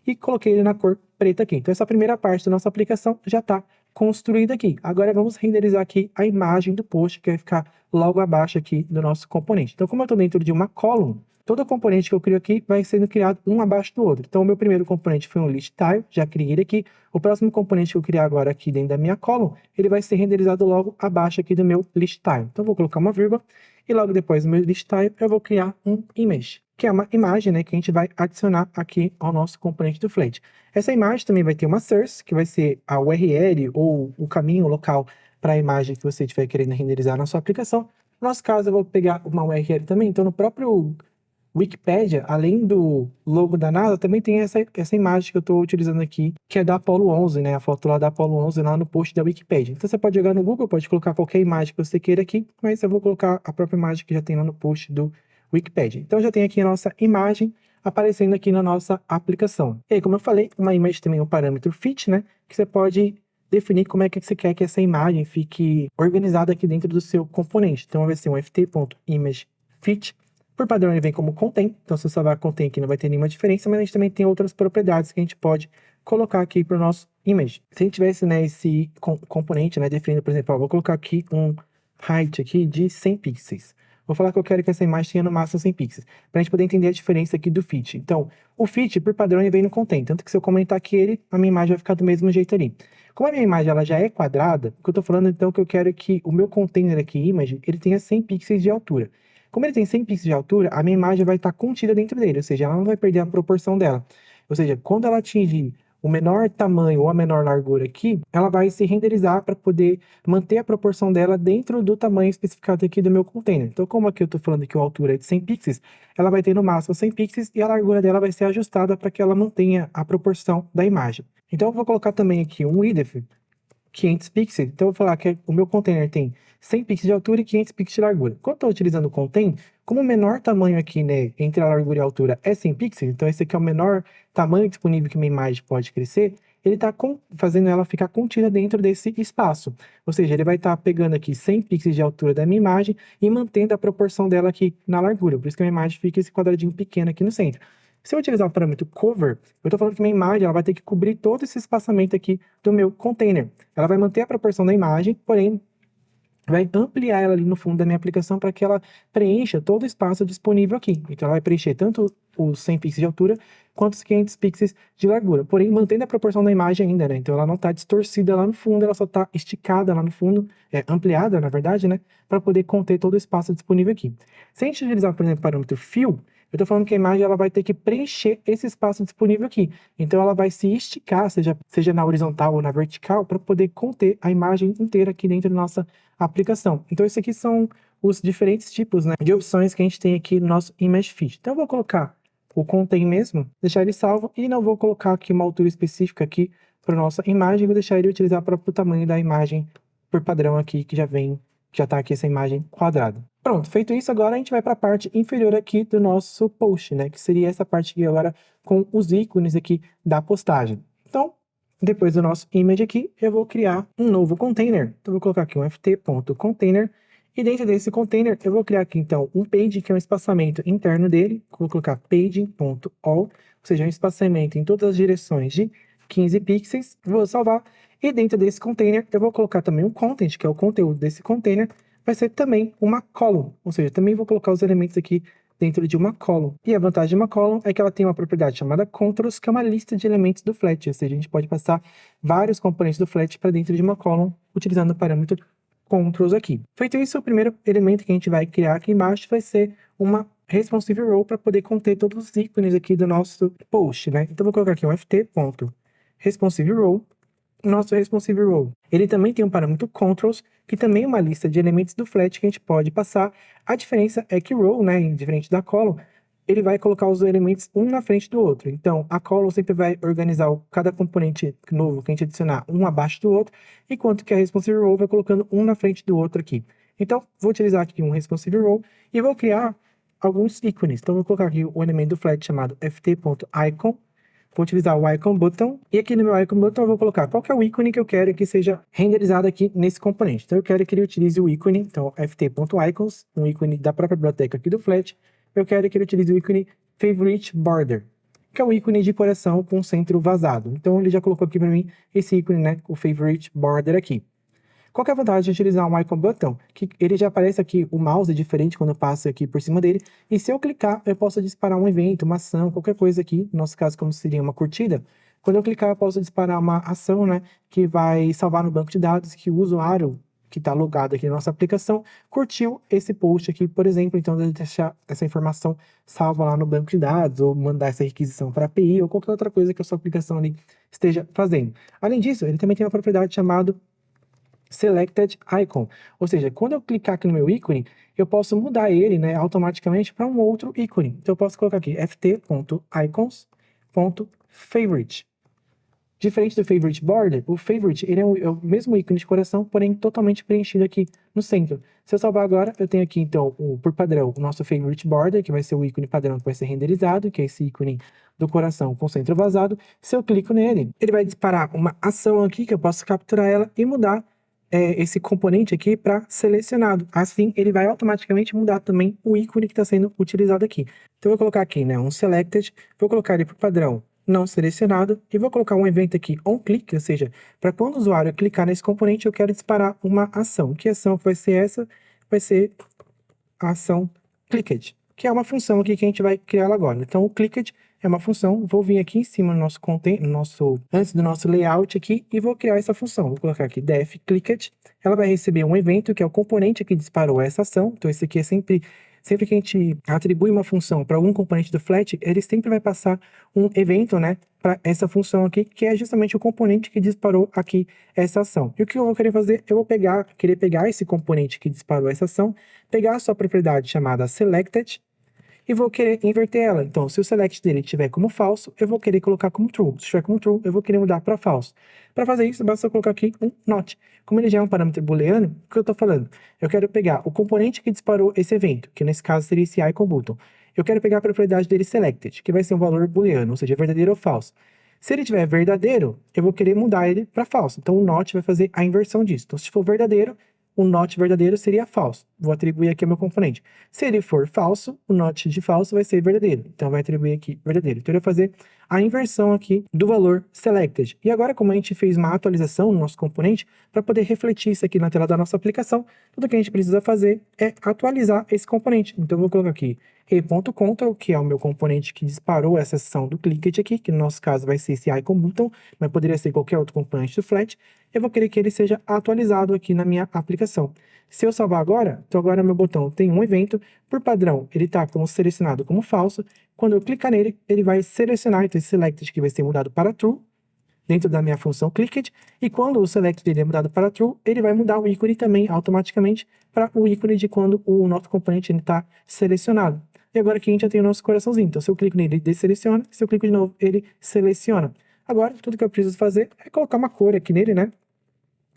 E coloquei ele na cor preta aqui. Então, essa primeira parte da nossa aplicação já está construída aqui. Agora, vamos renderizar aqui a imagem do post, que vai ficar logo abaixo aqui do nosso componente. Então, como eu estou dentro de uma column, todo componente que eu crio aqui vai sendo criado um abaixo do outro. Então, o meu primeiro componente foi um list tile, já criei ele aqui. O próximo componente que eu criar agora aqui dentro da minha column, ele vai ser renderizado logo abaixo aqui do meu list tile. Então, eu vou colocar uma vírgula, e logo depois do meu list type, eu vou criar um image, que é uma imagem, né, que a gente vai adicionar aqui ao nosso componente do Flat. Essa imagem também vai ter uma source, que vai ser a URL ou o caminho local para a imagem que você estiver querendo renderizar na sua aplicação. No nosso caso, eu vou pegar uma URL também, então no próprio Wikipedia, além do logo da NASA, também tem essa imagem que eu estou utilizando aqui, que é da Apollo 11, né? A foto lá da Apollo 11 lá no post da Wikipedia. Então você pode jogar no Google, pode colocar qualquer imagem que você queira aqui, mas eu vou colocar a própria imagem que já tem lá no post do Wikipedia. Então já tem aqui a nossa imagem aparecendo aqui na nossa aplicação. E aí, como eu falei, uma imagem também é um parâmetro fit, né? Que você pode definir como é que você quer que essa imagem fique organizada aqui dentro do seu componente. Então vai ser um ft.imagefit. Por padrão, ele vem como contém, então se eu salvar contém aqui não vai ter nenhuma diferença, mas a gente também tem outras propriedades que a gente pode colocar aqui para o nosso image. Se a gente tivesse, né, esse componente, né, definindo, por exemplo, ó, vou colocar aqui um height aqui de 100 pixels. Vou falar que eu quero que essa imagem tenha no máximo 100 pixels, para a gente poder entender a diferença aqui do fit. Então, o fit, por padrão, ele vem no contém, tanto que se eu comentar aqui a minha imagem vai ficar do mesmo jeito ali. Como a minha imagem ela já é quadrada, o que eu estou falando, então, que eu quero que o meu container aqui, image, ele tenha 100 pixels de altura. Como ele tem 100 pixels de altura, a minha imagem vai estar contida dentro dele, ou seja, ela não vai perder a proporção dela. Ou seja, quando ela atingir o menor tamanho ou a menor largura aqui, ela vai se renderizar para poder manter a proporção dela dentro do tamanho especificado aqui do meu container. Então, como aqui eu estou falando que a altura é de 100 pixels, ela vai ter no máximo 100 pixels e a largura dela vai ser ajustada para que ela mantenha a proporção da imagem. Então, eu vou colocar também aqui um width 500 pixels, então eu vou falar que o meu container tem 100 pixels de altura e 500 pixels de largura. Quando eu estou utilizando o contain, como o menor tamanho aqui, né, entre a largura e a altura é 100 pixels, então esse aqui é o menor tamanho disponível que minha imagem pode crescer, ele está fazendo ela ficar contida dentro desse espaço. Ou seja, ele vai estar pegando aqui 100 pixels de altura da minha imagem e mantendo a proporção dela aqui na largura. Por isso que a minha imagem fica esse quadradinho pequeno aqui no centro. Se eu utilizar o parâmetro cover, eu estou falando que minha imagem ela vai ter que cobrir todo esse espaçamento aqui do meu container. Ela vai manter a proporção da imagem, porém vai ampliar ela ali no fundo da minha aplicação para que ela preencha todo o espaço disponível aqui. Então ela vai preencher tanto os 100 pixels de altura quanto os 500 pixels de largura, porém mantendo a proporção da imagem ainda, né? Então ela não está distorcida lá no fundo, ela só está esticada lá no fundo, ampliada na verdade, né? Para poder conter todo o espaço disponível aqui. Se a gente utilizar, por exemplo, o parâmetro fill, eu estou falando que a imagem ela vai ter que preencher esse espaço disponível aqui. Então ela vai se esticar, seja na horizontal ou na vertical, para poder conter a imagem inteira aqui dentro da nossa aplicação. Então esses aqui são os diferentes tipos, né, de opções que a gente tem aqui no nosso Image Fit. Então eu vou colocar o contém mesmo, deixar ele salvo e não vou colocar aqui uma altura específica aqui para nossa imagem, vou deixar ele utilizar para o tamanho da imagem por padrão aqui, que já tá aqui essa imagem quadrada. Pronto, feito isso, agora a gente vai para a parte inferior aqui do nosso post, né? Que seria essa parte aqui agora com os ícones aqui da postagem. Então, depois do nosso image aqui, eu vou criar um novo container. Então, eu vou colocar aqui um ft.container. E dentro desse container, eu vou criar aqui, então, um page, que é um espaçamento interno dele. Vou colocar page.all, ou seja, um espaçamento em todas as direções de 15 pixels. Vou salvar. E dentro desse container, eu vou colocar também um content, que é o conteúdo desse container. Vai ser também uma column, ou seja, também vou colocar os elementos aqui dentro de uma column. E a vantagem de uma column é que ela tem uma propriedade chamada controls, que é uma lista de elementos do Flat, ou seja, a gente pode passar vários componentes do Flat para dentro de uma column, utilizando o parâmetro controls aqui. Feito isso, o primeiro elemento que a gente vai criar aqui embaixo vai ser uma responsive row para poder conter todos os ícones aqui do nosso post, né? Então, vou colocar aqui um ft.responsive row. Nosso responsive row, ele também tem um parâmetro controls, que também é uma lista de elementos do Flat que a gente pode passar. A diferença é que row, né, diferente da column, ele vai colocar os elementos um na frente do outro. Então, a column sempre vai organizar cada componente novo que a gente adicionar um abaixo do outro, enquanto que a responsive row vai colocando um na frente do outro aqui. Então, vou utilizar aqui um responsive row e vou criar alguns ícones. Então, vou colocar aqui o elemento do Flat chamado ft.icon. Vou utilizar o icon button, e aqui no meu icon button eu vou colocar qual que é o ícone que eu quero que seja renderizado aqui nesse componente. Então eu quero que ele utilize o ícone, então ft.icons, um ícone da própria biblioteca aqui do Flat. Eu quero que ele utilize o ícone favorite border, que é o ícone de coração com centro vazado. Então ele já colocou aqui para mim esse ícone, né, o favorite border aqui. Qual que é a vantagem de utilizar um icon button? Que ele já aparece aqui, o mouse é diferente quando eu passo aqui por cima dele. E se eu clicar, eu posso disparar um evento, uma ação, qualquer coisa aqui. No nosso caso, como seria uma curtida. Quando eu clicar, eu posso disparar uma ação, né? Que vai salvar no banco de dados que o usuário que está logado aqui na nossa aplicação curtiu esse post aqui, por exemplo. Então, ele deixar essa informação salva lá no banco de dados, ou mandar essa requisição para a API, ou qualquer outra coisa que a sua aplicação ali esteja fazendo. Além disso, ele também tem uma propriedade chamada Selected Icon, ou seja, quando eu clicar aqui no meu ícone, eu posso mudar ele, né, automaticamente para um outro ícone. Então eu posso colocar aqui ft.icons.favorite. Diferente do favorite border, o favorite ele é o mesmo ícone de coração, porém totalmente preenchido aqui no centro. Se eu salvar agora, eu tenho aqui então, por padrão, o nosso favorite border, que vai ser o ícone padrão que vai ser renderizado, que é esse ícone do coração com centro vazado. Se eu clico nele, ele vai disparar uma ação aqui, que eu posso capturar ela e mudar esse componente aqui para selecionado. Assim, ele vai automaticamente mudar também o ícone que está sendo utilizado aqui. Então, eu vou colocar aqui, né, um selected, vou colocar ele para o padrão não selecionado e vou colocar um evento aqui onClick, ou seja, para quando o usuário clicar nesse componente, eu quero disparar uma ação. Que ação vai ser essa? Vai ser a ação clicked, que é uma função aqui que a gente vai criar ela agora. Então, o clicked é uma função, vou vir aqui em cima no nosso content, antes do nosso layout aqui, e vou criar essa função. Vou colocar aqui def clicked, ela vai receber um evento, que é o componente que disparou essa ação. Então, esse aqui é sempre que a gente atribui uma função para algum componente do Flat, ele sempre vai passar um evento, né, para essa função aqui, que é justamente o componente que disparou aqui essa ação. E o que eu vou querer fazer? Eu vou querer pegar esse componente que disparou essa ação, pegar a sua propriedade chamada selected, e vou querer inverter ela. Então, se o select dele estiver como falso, eu vou querer colocar como true. Se estiver como true, eu vou querer mudar para falso. Para fazer isso, basta eu colocar aqui um not. Como ele já é um parâmetro booleano, o que eu estou falando? Eu quero pegar o componente que disparou esse evento, que nesse caso seria esse icon button. Eu quero pegar a propriedade dele selected, que vai ser um valor booleano, ou seja, verdadeiro ou falso. Se ele tiver verdadeiro, eu vou querer mudar ele para falso. Então, o not vai fazer a inversão disso. Então, se for verdadeiro, o not verdadeiro seria falso. Vou atribuir aqui ao meu componente. Se ele for falso, o not de falso vai ser verdadeiro. Então, vai atribuir aqui verdadeiro. Então, ele vai fazer a inversão aqui do valor selected. E agora, como a gente fez uma atualização no nosso componente, para poder refletir isso aqui na tela da nossa aplicação, tudo que a gente precisa fazer é atualizar esse componente. Então, eu vou colocar aqui e.control, que é o meu componente que disparou essa ação do clicked aqui, que no nosso caso vai ser esse icon button, mas poderia ser qualquer outro componente do Flat. Eu vou querer que ele seja atualizado aqui na minha aplicação. Se eu salvar agora, então agora meu botão tem um evento, por padrão ele está como selecionado como falso. Quando eu clicar nele, ele vai selecionar, então esse selected que vai ser mudado para true, dentro da minha função clicked, e quando o select dele é mudado para true, ele vai mudar o ícone também automaticamente para o ícone de quando o nosso componente está selecionado. E agora aqui a gente já tem o nosso coraçãozinho. Então, se eu clico nele, ele deseleciona. Se eu clico de novo, ele seleciona. Agora, tudo que eu preciso fazer é colocar uma cor aqui nele, né?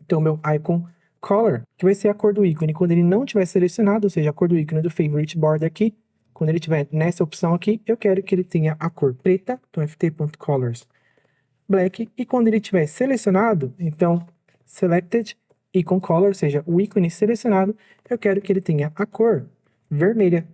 Então, meu icon color, que vai ser a cor do ícone. Quando ele não tiver selecionado, ou seja, a cor do ícone do favorite border aqui, quando ele tiver nessa opção aqui, eu quero que ele tenha a cor preta, então ft.colors black, e quando ele tiver selecionado, então selected icon color, ou seja, o ícone selecionado, eu quero que ele tenha a cor vermelha.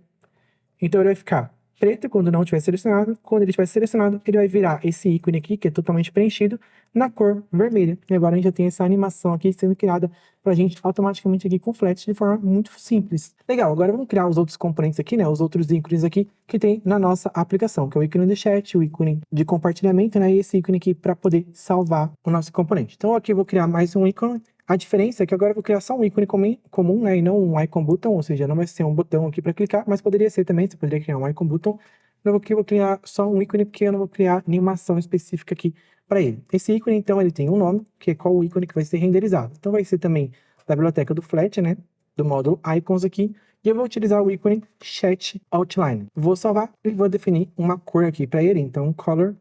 Então ele vai ficar preto quando não tiver selecionado. Quando ele tiver selecionado, ele vai virar esse ícone aqui, que é totalmente preenchido, na cor vermelha. E agora a gente já tem essa animação aqui sendo criada pra gente automaticamente aqui com o Flat de forma muito simples. Legal, agora vamos criar os outros componentes aqui, né? Os outros ícones aqui que tem na nossa aplicação, que é o ícone do chat, o ícone de compartilhamento, né? E esse ícone aqui para poder salvar o nosso componente. Então aqui eu vou criar mais um ícone. A diferença é que agora eu vou criar só um ícone comum, né, e não um icon button, ou seja, não vai ser um botão aqui para clicar, mas poderia ser também, você poderia criar um icon button. Eu vou criar só um ícone, porque eu não vou criar animação específica aqui para ele. Esse ícone, então, ele tem um nome, que é qual o ícone que vai ser renderizado. Então vai ser também da biblioteca do Flat, né, do módulo icons aqui, e eu vou utilizar o ícone chat outline. Vou salvar e vou definir uma cor aqui para ele, então color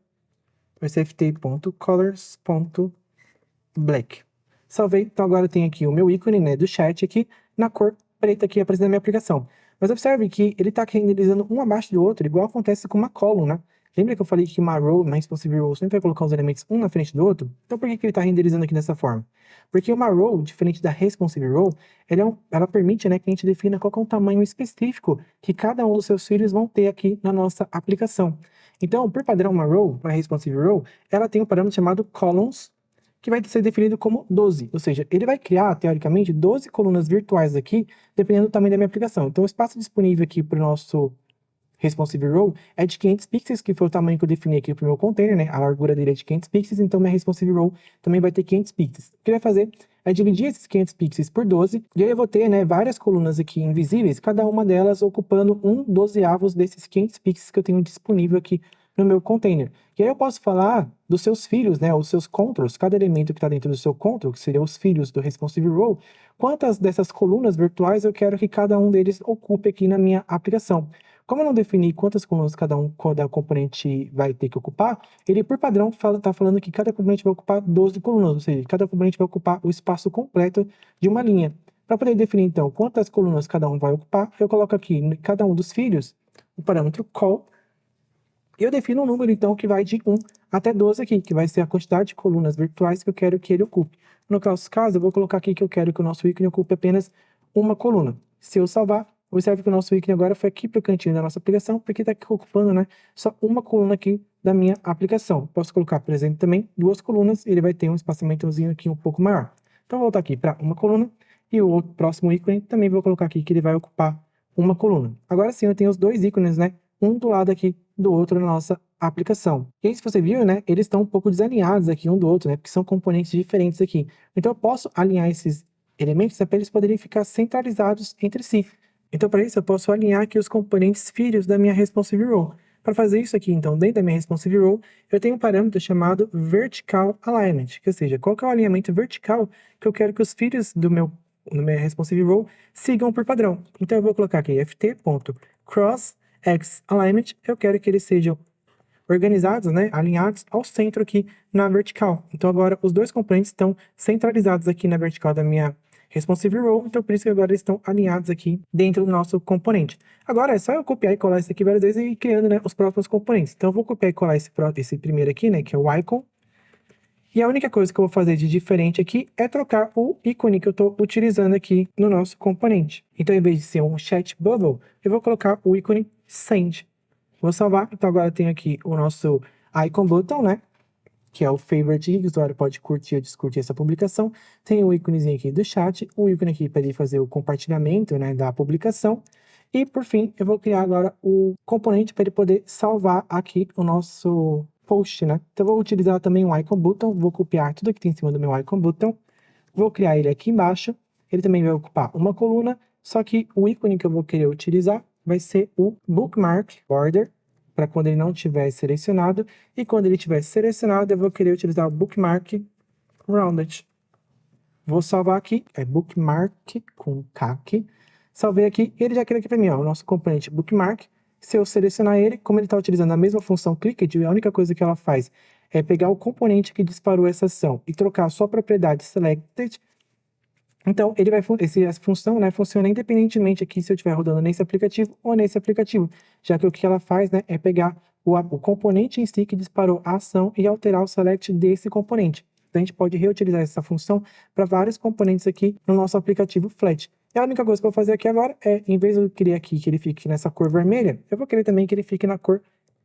vai ser ft.colors.black. Salvei, então agora tem aqui o meu ícone, né, do chat aqui, na cor preta aqui aparecendo na minha aplicação. Mas observe que ele está renderizando um abaixo do outro, igual acontece com uma column, né? Lembra que eu falei que uma row, uma responsive row, sempre vai colocar os elementos um na frente do outro? Então por que ele está renderizando aqui dessa forma? Porque uma row, diferente da responsive row, ela permite, né, que a gente defina qual é o tamanho específico que cada um dos seus filhos vão ter aqui na nossa aplicação. Então, por padrão, uma row, uma responsive row, ela tem um parâmetro chamado columns, que vai ser definido como 12, ou seja, ele vai criar, teoricamente, 12 colunas virtuais aqui, dependendo do tamanho da minha aplicação. Então, o espaço disponível aqui para o nosso responsive row é de 500 pixels, que foi o tamanho que eu defini aqui para o meu container, né? A largura dele é de 500 pixels, então minha responsive row também vai ter 500 pixels. O que ele vai fazer é dividir esses 500 pixels por 12, e aí eu vou ter, né, várias colunas aqui invisíveis, cada uma delas ocupando um 12avos desses 500 pixels que eu tenho disponível aqui no meu container. E aí eu posso falar dos seus filhos, né, os seus controls, cada elemento que está dentro do seu control, que seriam os filhos do responsive row, quantas dessas colunas virtuais eu quero que cada um deles ocupe aqui na minha aplicação. Como eu não defini quantas colunas cada componente vai ter que ocupar, ele por padrão está falando que cada componente vai ocupar 12 colunas, ou seja, cada componente vai ocupar o espaço completo de uma linha. Para poder definir então quantas colunas cada um vai ocupar, eu coloco aqui em cada um dos filhos o parâmetro call, e eu defino um número, então, que vai de 1 até 12 aqui, que vai ser a quantidade de colunas virtuais que eu quero que ele ocupe. No nosso caso, eu vou colocar aqui que eu quero que o nosso ícone ocupe apenas uma coluna. Se eu salvar, observe que o nosso ícone agora foi aqui para o cantinho da nossa aplicação, porque está ocupando, né, só uma coluna aqui da minha aplicação. Posso colocar, por exemplo, também 2 colunas, e ele vai ter um espaçamentozinho aqui um pouco maior. Então, vou voltar aqui para uma coluna, e o próximo ícone também vou colocar aqui que ele vai ocupar uma coluna. Agora sim, eu tenho os dois ícones, né, um do lado aqui do outro na nossa aplicação. E aí, se você viu, né, eles estão um pouco desalinhados aqui um do outro, né, porque são componentes diferentes aqui. Então, eu posso alinhar esses elementos para eles poderem ficar centralizados entre si. Então, para isso, eu posso alinhar aqui os componentes filhos da minha responsive row. Para fazer isso aqui, então, dentro da minha responsive row, eu tenho um parâmetro chamado vertical alignment, que ou seja, qual que é o alinhamento vertical que eu quero que os filhos do meu responsive row sigam por padrão. Então, eu vou colocar aqui ft.cross X alignment, eu quero que eles sejam organizados, né, alinhados ao centro aqui na vertical. Então agora os dois componentes estão centralizados aqui na vertical da minha responsive row, então por isso que agora eles estão alinhados aqui dentro do nosso componente. Agora é só eu copiar e colar isso aqui várias vezes e ir criando, né, os próximos componentes. Então eu vou copiar e colar esse primeiro aqui, né, que é o icon. E a única coisa que eu vou fazer de diferente aqui é trocar o ícone que eu estou utilizando aqui no nosso componente. Então, em vez de ser um chat bubble, eu vou colocar o ícone send. Vou salvar. Então, agora eu tenho aqui o nosso icon button, né? Que é o favorite, que o usuário pode curtir ou descurtir essa publicação. Tem o íconezinho aqui do chat, o ícone aqui para ele fazer o compartilhamento, né, da publicação. E, por fim, eu vou criar agora o componente para ele poder salvar aqui o nosso post, né? Então, eu vou utilizar também um icon button, vou copiar tudo que tem em cima do meu icon button, vou criar ele aqui embaixo, ele também vai ocupar uma coluna, só que o ícone que eu vou querer utilizar vai ser o bookmark border, para quando ele não estiver selecionado, e quando ele estiver selecionado, eu vou querer utilizar o bookmark rounded. Vou salvar aqui, é bookmark com K aqui, salvei aqui, e ele já criou aqui para mim, ó, o nosso componente bookmark, Se eu selecionar ele, como ele está utilizando a mesma função clicked, a única coisa que ela faz é pegar o componente que disparou essa ação e trocar a sua propriedade selected. Então, essa função, né, funciona independentemente aqui se eu estiver rodando nesse aplicativo ou nesse aplicativo, já que o que ela faz, né, é pegar o componente em si que disparou a ação e alterar o select desse componente. Então, a gente pode reutilizar essa função para vários componentes aqui no nosso aplicativo Flat. E a única coisa que eu vou fazer aqui agora é, em vez de eu querer aqui que ele fique nessa cor vermelha, eu vou querer também que ele fique na cor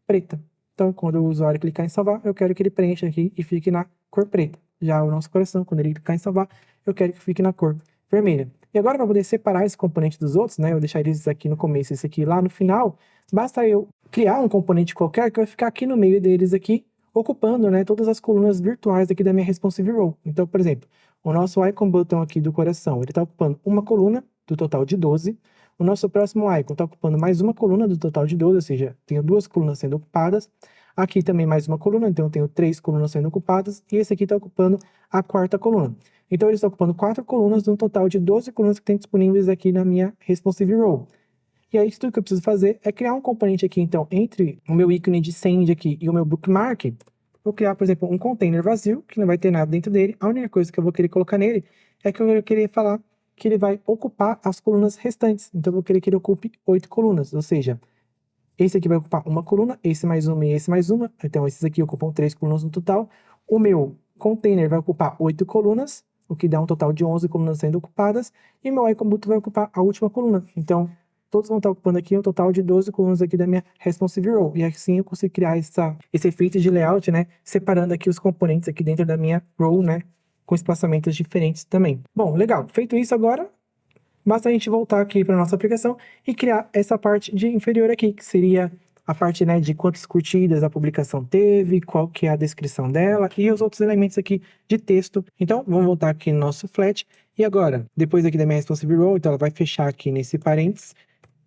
preta. Então, quando o usuário clicar em salvar, eu quero que ele preencha aqui e fique na cor preta. Já o nosso coração, quando ele clicar em salvar, eu quero que fique na cor vermelha. E agora, para poder separar esse componente dos outros, né, eu deixar eles aqui no começo e esse aqui lá no final, basta eu criar um componente qualquer que vai ficar aqui no meio deles aqui, ocupando, né, todas as colunas virtuais aqui da minha responsive role. Então, por exemplo, o nosso icon button aqui do coração, ele está ocupando uma coluna do total de 12. O nosso próximo icon está ocupando mais uma coluna do total de 12, ou seja, tenho 2 colunas sendo ocupadas. Aqui também mais uma coluna, então eu tenho 3 colunas sendo ocupadas, e esse aqui está ocupando a 4ª coluna. Então ele está ocupando 4 colunas de um total de 12 colunas que tem disponíveis aqui na minha responsive role. E aí tudo que eu preciso fazer é criar um componente aqui, então, entre o meu ícone de send aqui e o meu bookmark. Vou criar, por exemplo, um container vazio, que não vai ter nada dentro dele. A única coisa que eu vou querer colocar nele é que eu vou querer falar que ele vai ocupar as colunas restantes. Então eu vou querer que ele ocupe 8 colunas, ou seja, esse aqui vai ocupar uma coluna, esse mais uma e esse mais uma. Então, esses aqui ocupam 3 colunas no total. O meu container vai ocupar 8 colunas, o que dá um total de 11 colunas sendo ocupadas. E meu icon button vai ocupar a última coluna. Então, todos vão estar ocupando aqui um total de 12 colunas aqui da minha responsive role. E assim eu consigo criar esse efeito de layout, né? Separando aqui os componentes aqui dentro da minha role, né? Com espaçamentos diferentes também. Bom, legal. Feito isso agora, basta a gente voltar aqui para nossa aplicação e criar essa parte de inferior aqui, que seria a parte, né, de quantas curtidas a publicação teve, qual que é a descrição dela e os outros elementos aqui de texto. Então, vamos voltar aqui no nosso Flat. E agora, depois aqui da minha responsive role, então ela vai fechar aqui nesse parênteses.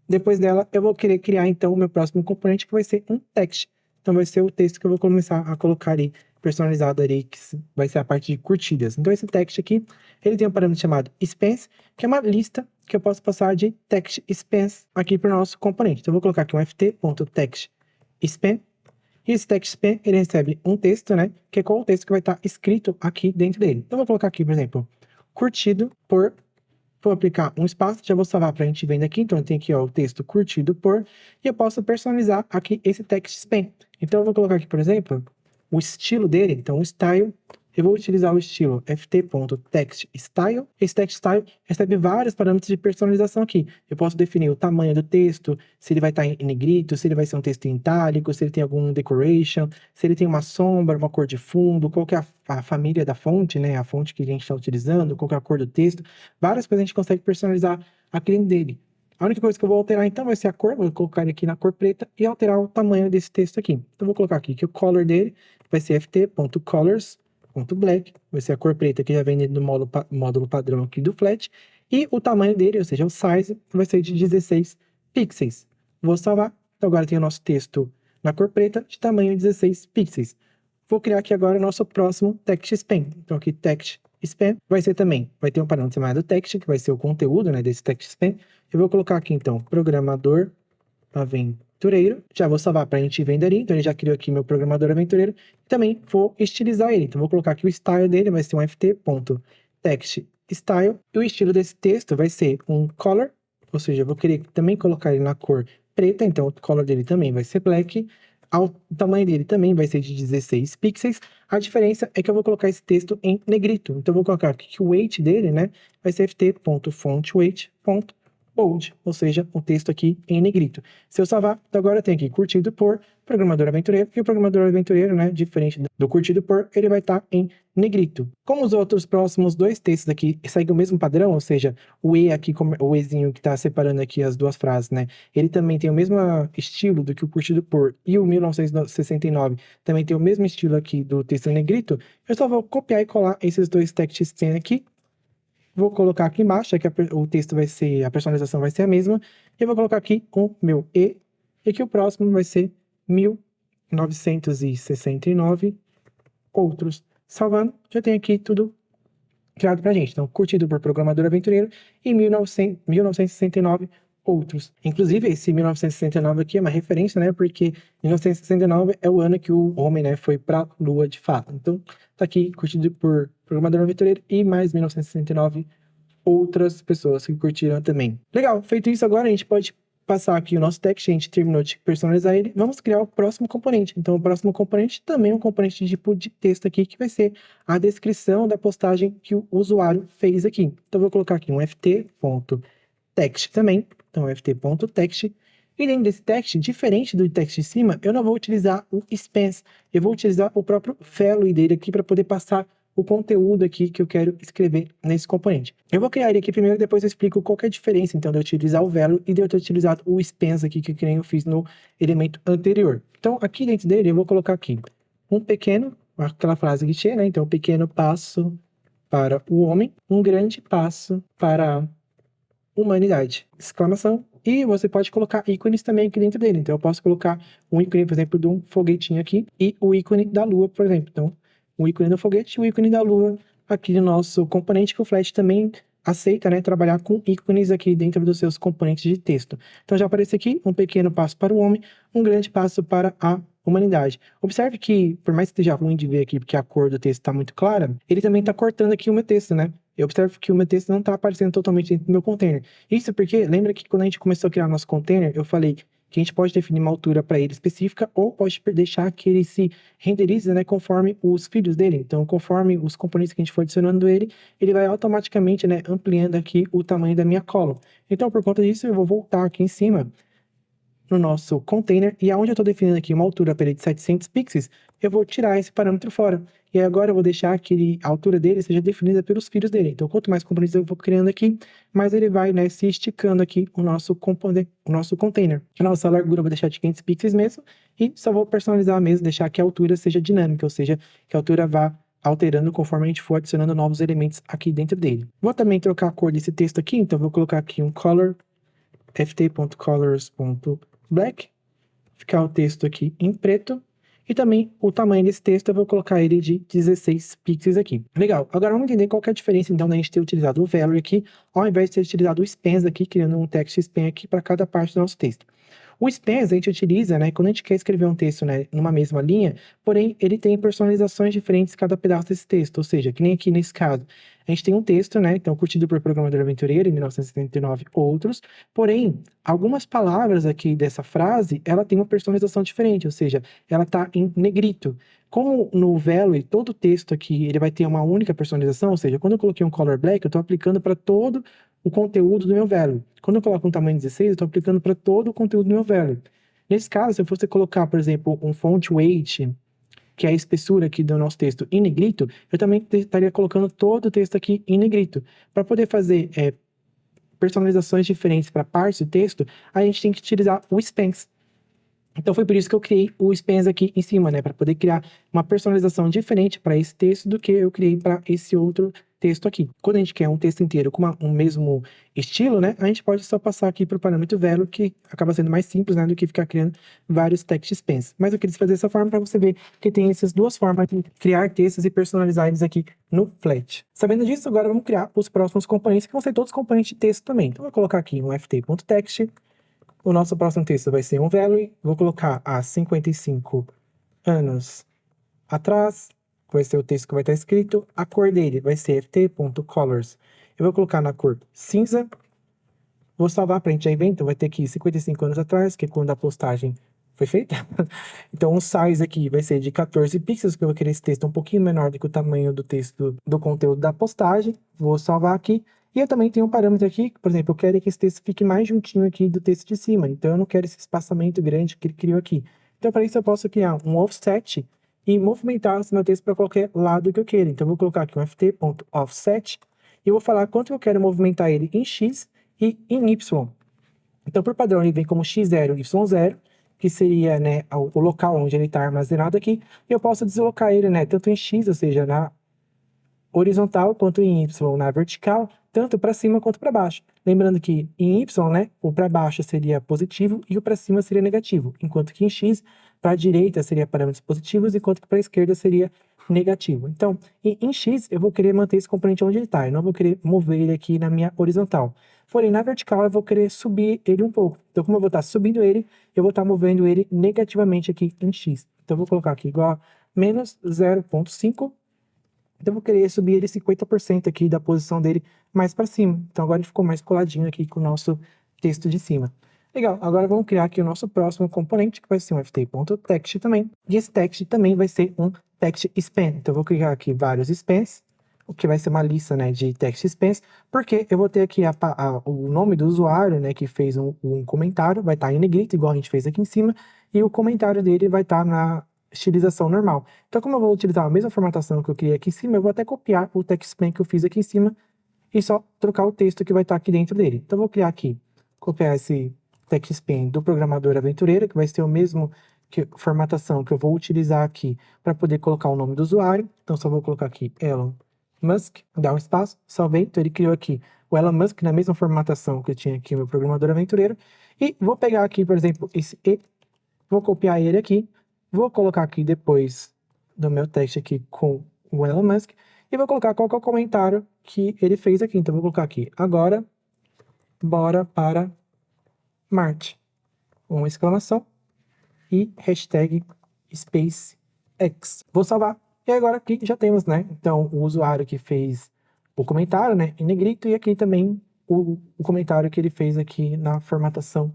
Depois dela, eu vou querer criar, então, o meu próximo componente, que vai ser um text. Então, vai ser o texto que eu vou começar a colocar ali, personalizado ali, que vai ser a parte de curtidas. Então, esse text aqui, ele tem um parâmetro chamado spans, que é uma lista que eu posso passar de text spans aqui para o nosso componente. Então, eu vou colocar aqui um ft.textSpan. E esse text span, ele recebe um texto, né, que é qual o texto que vai estar escrito aqui dentro dele. Então, eu vou colocar aqui, por exemplo, curtido por... Vou aplicar um espaço, já vou salvar para a gente ver aqui. Então, eu tenho aqui ó, o texto curtido por, e eu posso personalizar aqui esse text span. Então, eu vou colocar aqui, por exemplo, o estilo dele, então o style. Eu vou utilizar o estilo ft.textStyle. Esse textStyle recebe vários parâmetros de personalização aqui. Eu posso definir o tamanho do texto, se ele vai estar em negrito, se ele vai ser um texto em itálico, se ele tem algum decoration, se ele tem uma sombra, uma cor de fundo, qual que é a família da fonte, né? A fonte que a gente está utilizando, qual que é a cor do texto. Várias coisas a gente consegue personalizar aqui dentro dele. A única coisa que eu vou alterar, então, vai ser a cor. Vou colocar ele aqui na cor preta e alterar o tamanho desse texto aqui. Então, vou colocar aqui que o color dele vai ser ft.colors.black, vai ser a cor preta que já vem dentro do módulo padrão aqui do Flat, e o tamanho dele, ou seja, o size, vai ser de 16 pixels. Vou salvar. Então agora tem o nosso texto na cor preta de tamanho 16 pixels. Vou criar aqui agora o nosso próximo text span. Então aqui text span vai ser também, vai ter um parâmetro chamado text, que vai ser o conteúdo, né, desse text span. Eu vou colocar aqui então programador aventureiro. Já vou salvar para a gente ver ali. Então ele já criou aqui meu programador aventureiro. Também vou estilizar ele. Então vou colocar aqui o style dele, vai ser um ft.textStyle. E o estilo desse texto vai ser um color, ou seja, eu vou querer também colocar ele na cor preta, então o color dele também vai ser black. O tamanho dele também vai ser de 16 pixels. A diferença é que eu vou colocar esse texto em negrito. Então eu vou colocar aqui que o weight dele, né, vai ser ft.fontweight.bold, ou seja, o texto aqui em negrito. Se eu salvar, então agora eu tenho aqui curtido por programador aventureiro, e o programador aventureiro, né, diferente do curtido por, ele vai estar em negrito. Como os outros próximos dois textos aqui seguem o mesmo padrão, ou seja, o E aqui, o Ezinho que está separando aqui as duas frases, né, ele também tem o mesmo estilo do que o curtido por, e o 1969 também tem o mesmo estilo aqui do texto em negrito, eu só vou copiar e colar esses dois textos aqui. Vou colocar aqui embaixo, que o texto vai ser, a personalização vai ser a mesma. E eu vou colocar aqui o meu E, e aqui o próximo vai ser 1969 outros. Salvando, já tem aqui tudo criado pra gente. Então, curtido por programador aventureiro e 1969 outros. Inclusive, esse 1969 aqui é uma referência, né? Porque 1969 é o ano que o homem, né, foi para a Lua de fato. Então, tá aqui curtido por programador aventureiro e mais 1969 outras pessoas que curtiram também. Legal, feito isso agora a gente pode passar aqui o nosso text, a gente terminou de personalizar ele, vamos criar o próximo componente. Então, o próximo componente também é um componente de tipo de texto aqui, que vai ser a descrição da postagem que o usuário fez aqui. Então, eu vou colocar aqui um ft.text também. Então, ft.text. E dentro desse text, diferente do text de cima, eu não vou utilizar o spans. Eu vou utilizar o próprio value dele aqui para poder passar o conteúdo aqui que eu quero escrever nesse componente. Eu vou criar ele aqui primeiro, depois eu explico qual que é a diferença, então, de eu utilizar o value e de eu ter utilizado o spans aqui, que nem eu fiz no elemento anterior. Então, aqui dentro dele, eu vou colocar aqui um pequeno, aquela frase clichê, né? Então, um pequeno passo para o homem, um grande passo para a humanidade. Exclamação. E você pode colocar ícones também aqui dentro dele. Então, eu posso colocar um ícone, por exemplo, de um foguetinho aqui e o ícone da lua, por exemplo. Então, o ícone do foguete e o ícone da lua aqui no nosso componente, que o Flash também aceita, né, trabalhar com ícones aqui dentro dos seus componentes de texto. Então, já aparece aqui um pequeno passo para o homem, um grande passo para a humanidade. Observe que, por mais que esteja ruim de ver aqui, porque a cor do texto está muito clara, ele também está cortando aqui o meu texto, né? Eu observo que o meu texto não está aparecendo totalmente dentro do meu container. Isso porque, lembra que quando a gente começou a criar nosso container, eu falei que a gente pode definir uma altura para ele específica ou pode deixar que ele se renderize, né, conforme os filhos dele. Então, conforme os componentes que a gente for adicionando ele vai automaticamente, né, ampliando aqui o tamanho da minha column. Então, por conta disso, eu vou voltar aqui em cima no nosso container, e aonde eu estou definindo aqui uma altura para ele de 700 pixels, eu vou tirar esse parâmetro fora. E agora eu vou deixar que a altura dele seja definida pelos filhos dele. Então, quanto mais componentes eu vou criando aqui, mais ele vai, né, se esticando aqui o nosso container. A nossa largura eu vou deixar de 500 pixels mesmo, e só vou personalizar mesmo, deixar que a altura seja dinâmica, ou seja, que a altura vá alterando conforme a gente for adicionando novos elementos aqui dentro dele. Vou também trocar a cor desse texto aqui, então vou colocar aqui um color, ft.colors.black, ficar o texto aqui em preto, e também o tamanho desse texto eu vou colocar ele de 16 pixels aqui. Legal, agora vamos entender qual que é a diferença então da gente ter utilizado o value aqui, ao invés de ter utilizado o spans aqui, criando um text span aqui para cada parte do nosso texto. O spans a gente utiliza, né, quando a gente quer escrever um texto, né, numa mesma linha, porém ele tem personalizações diferentes cada pedaço desse texto, ou seja, que nem aqui nesse caso. A gente tem um texto, né, então curtido por programador aventureiro em 1979 outros, porém, algumas palavras aqui dessa frase, ela tem uma personalização diferente, ou seja, ela está em negrito. Como no value, todo o texto aqui, ele vai ter uma única personalização, ou seja, quando eu coloquei um color black, eu estou aplicando para todo o conteúdo do meu value. Quando eu coloco um tamanho 16, eu estou aplicando para todo o conteúdo do meu value. Nesse caso, se eu fosse colocar, por exemplo, um font weight, que é a espessura aqui do nosso texto em negrito, eu também estaria colocando todo o texto aqui em negrito. Para poder fazer personalizações diferentes para partes do texto, a gente tem que utilizar o spans. Então foi por isso que eu criei o spans aqui em cima, né, para poder criar uma personalização diferente para esse texto do que eu criei para esse outro texto aqui. Quando a gente quer um texto inteiro com um mesmo estilo, né, a gente pode só passar aqui para o parâmetro value, que acaba sendo mais simples, né, do que ficar criando vários text spans. Mas eu quis fazer dessa forma para você ver que tem essas duas formas de criar textos e personalizar eles aqui no Flash. Sabendo disso, agora vamos criar os próximos componentes, que vão ser todos componentes de texto também. Então eu vou colocar aqui um ft.text. O nosso próximo texto vai ser um value. Vou colocar há 55 anos atrás. Vai ser o texto que vai estar escrito. A cor dele vai ser ft.colors. Eu vou colocar na cor cinza. Vou salvar para a gente já ver. Então vai ter aqui 55 anos atrás, que é quando a postagem foi feita. Então o size aqui vai ser de 14 pixels, que eu vou querer esse texto um pouquinho menor do que o tamanho do texto do conteúdo da postagem. Vou salvar aqui. E eu também tenho um parâmetro aqui, por exemplo, eu quero que esse texto fique mais juntinho aqui do texto de cima. Então, eu não quero esse espaçamento grande que ele criou aqui. Então, para isso, eu posso criar um offset e movimentar esse meu texto para qualquer lado que eu queira. Então, eu vou colocar aqui um ft.offset e eu vou falar quanto eu quero movimentar ele em x e em y. Então, por padrão, ele vem como x0 e y0, que seria, né, o local onde ele está armazenado aqui. E eu posso deslocar ele, né, tanto em x, ou seja, na horizontal, quanto em y na vertical, tanto para cima quanto para baixo. Lembrando que em y, né, o para baixo seria positivo e o para cima seria negativo, enquanto que em x, para a direita seria parâmetros positivos, enquanto que para a esquerda seria negativo. Então, em x, eu vou querer manter esse componente onde ele está, eu não vou querer mover ele aqui na minha horizontal. Porém, na vertical eu vou querer subir ele um pouco. Então, como eu vou estar subindo ele, eu vou estar movendo ele negativamente aqui em X. Então, eu vou colocar aqui igual a menos 0,5. Então, eu vou querer subir ele 50% aqui da posição dele mais para cima. Então, agora ele ficou mais coladinho aqui com o nosso texto de cima. Legal, agora vamos criar aqui o nosso próximo componente, que vai ser um ft.text também. E esse text também vai ser um text span. Então, eu vou criar aqui vários spans, o que vai ser uma lista, né, de text spans, porque eu vou ter aqui o nome do usuário, né, que fez um comentário, vai estar em negrito, igual a gente fez aqui em cima, e o comentário dele vai estar na estilização normal. Então, como eu vou utilizar a mesma formatação que eu criei aqui em cima, eu vou até copiar o text span que eu fiz aqui em cima e só trocar o texto que vai estar aqui dentro dele. Então, eu vou criar aqui, copiar esse text span do programador aventureiro, que vai ser o mesmo formatação que eu vou utilizar aqui para poder colocar o nome do usuário. Então, só vou colocar aqui Elon Musk, dar um espaço, salvei. Então, ele criou aqui o Elon Musk na mesma formatação que eu tinha aqui no meu programador aventureiro. E vou pegar aqui, por exemplo, esse E, vou copiar ele aqui, vou colocar aqui depois do meu teste aqui com o Elon Musk e vou colocar qual que é o comentário que ele fez aqui. Então, vou colocar aqui, agora, bora para Marte. Uma exclamação e hashtag SpaceX. Vou salvar. E agora aqui já temos, né? Então, o usuário que fez o comentário, né, em negrito, e aqui também o comentário que ele fez aqui na formatação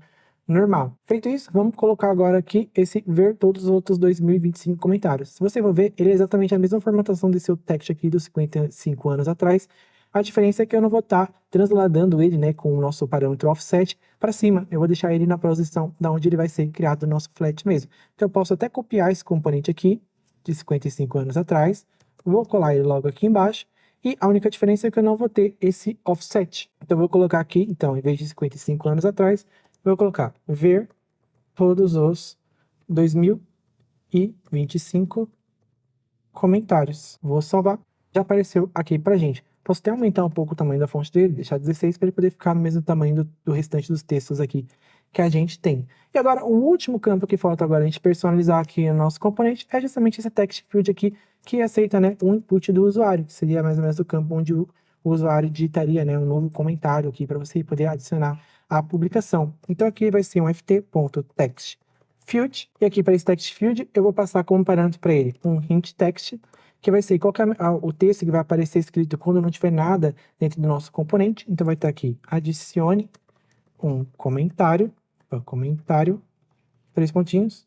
normal. Feito isso, vamos colocar agora aqui esse ver todos os outros 2025 comentários. Se você for ver, ele é exatamente a mesma formatação desse seu text aqui dos 55 anos atrás. A diferença é que eu não vou estar transladando ele, né, com o nosso parâmetro offset para cima. Eu vou deixar ele na posição da onde ele vai ser criado no nosso flat mesmo. Então eu posso até copiar esse componente aqui de 55 anos atrás, vou colar ele logo aqui embaixo, e a única diferença é que eu não vou ter esse offset. Então eu vou colocar aqui, então, em vez de 55 anos atrás, eu vou colocar ver todos os 2025 comentários. Vou salvar. Já apareceu aqui pra gente. Posso até aumentar um pouco o tamanho da fonte dele, deixar 16 para ele poder ficar no mesmo tamanho do restante dos textos aqui que a gente tem. E agora, o último campo que falta agora a gente personalizar aqui no nosso componente é justamente esse text field aqui, que aceita, né, o input do usuário, que seria mais ou menos o campo onde o usuário digitaria, né, um novo comentário aqui para você poder adicionar a publicação. Então aqui vai ser um ft.textField, e aqui para esse text field eu vou passar como parâmetro para ele um hint text, que vai ser qual que é o texto que vai aparecer escrito quando não tiver nada dentro do nosso componente. Então vai estar aqui, adicione um comentário, 3 pontinhos.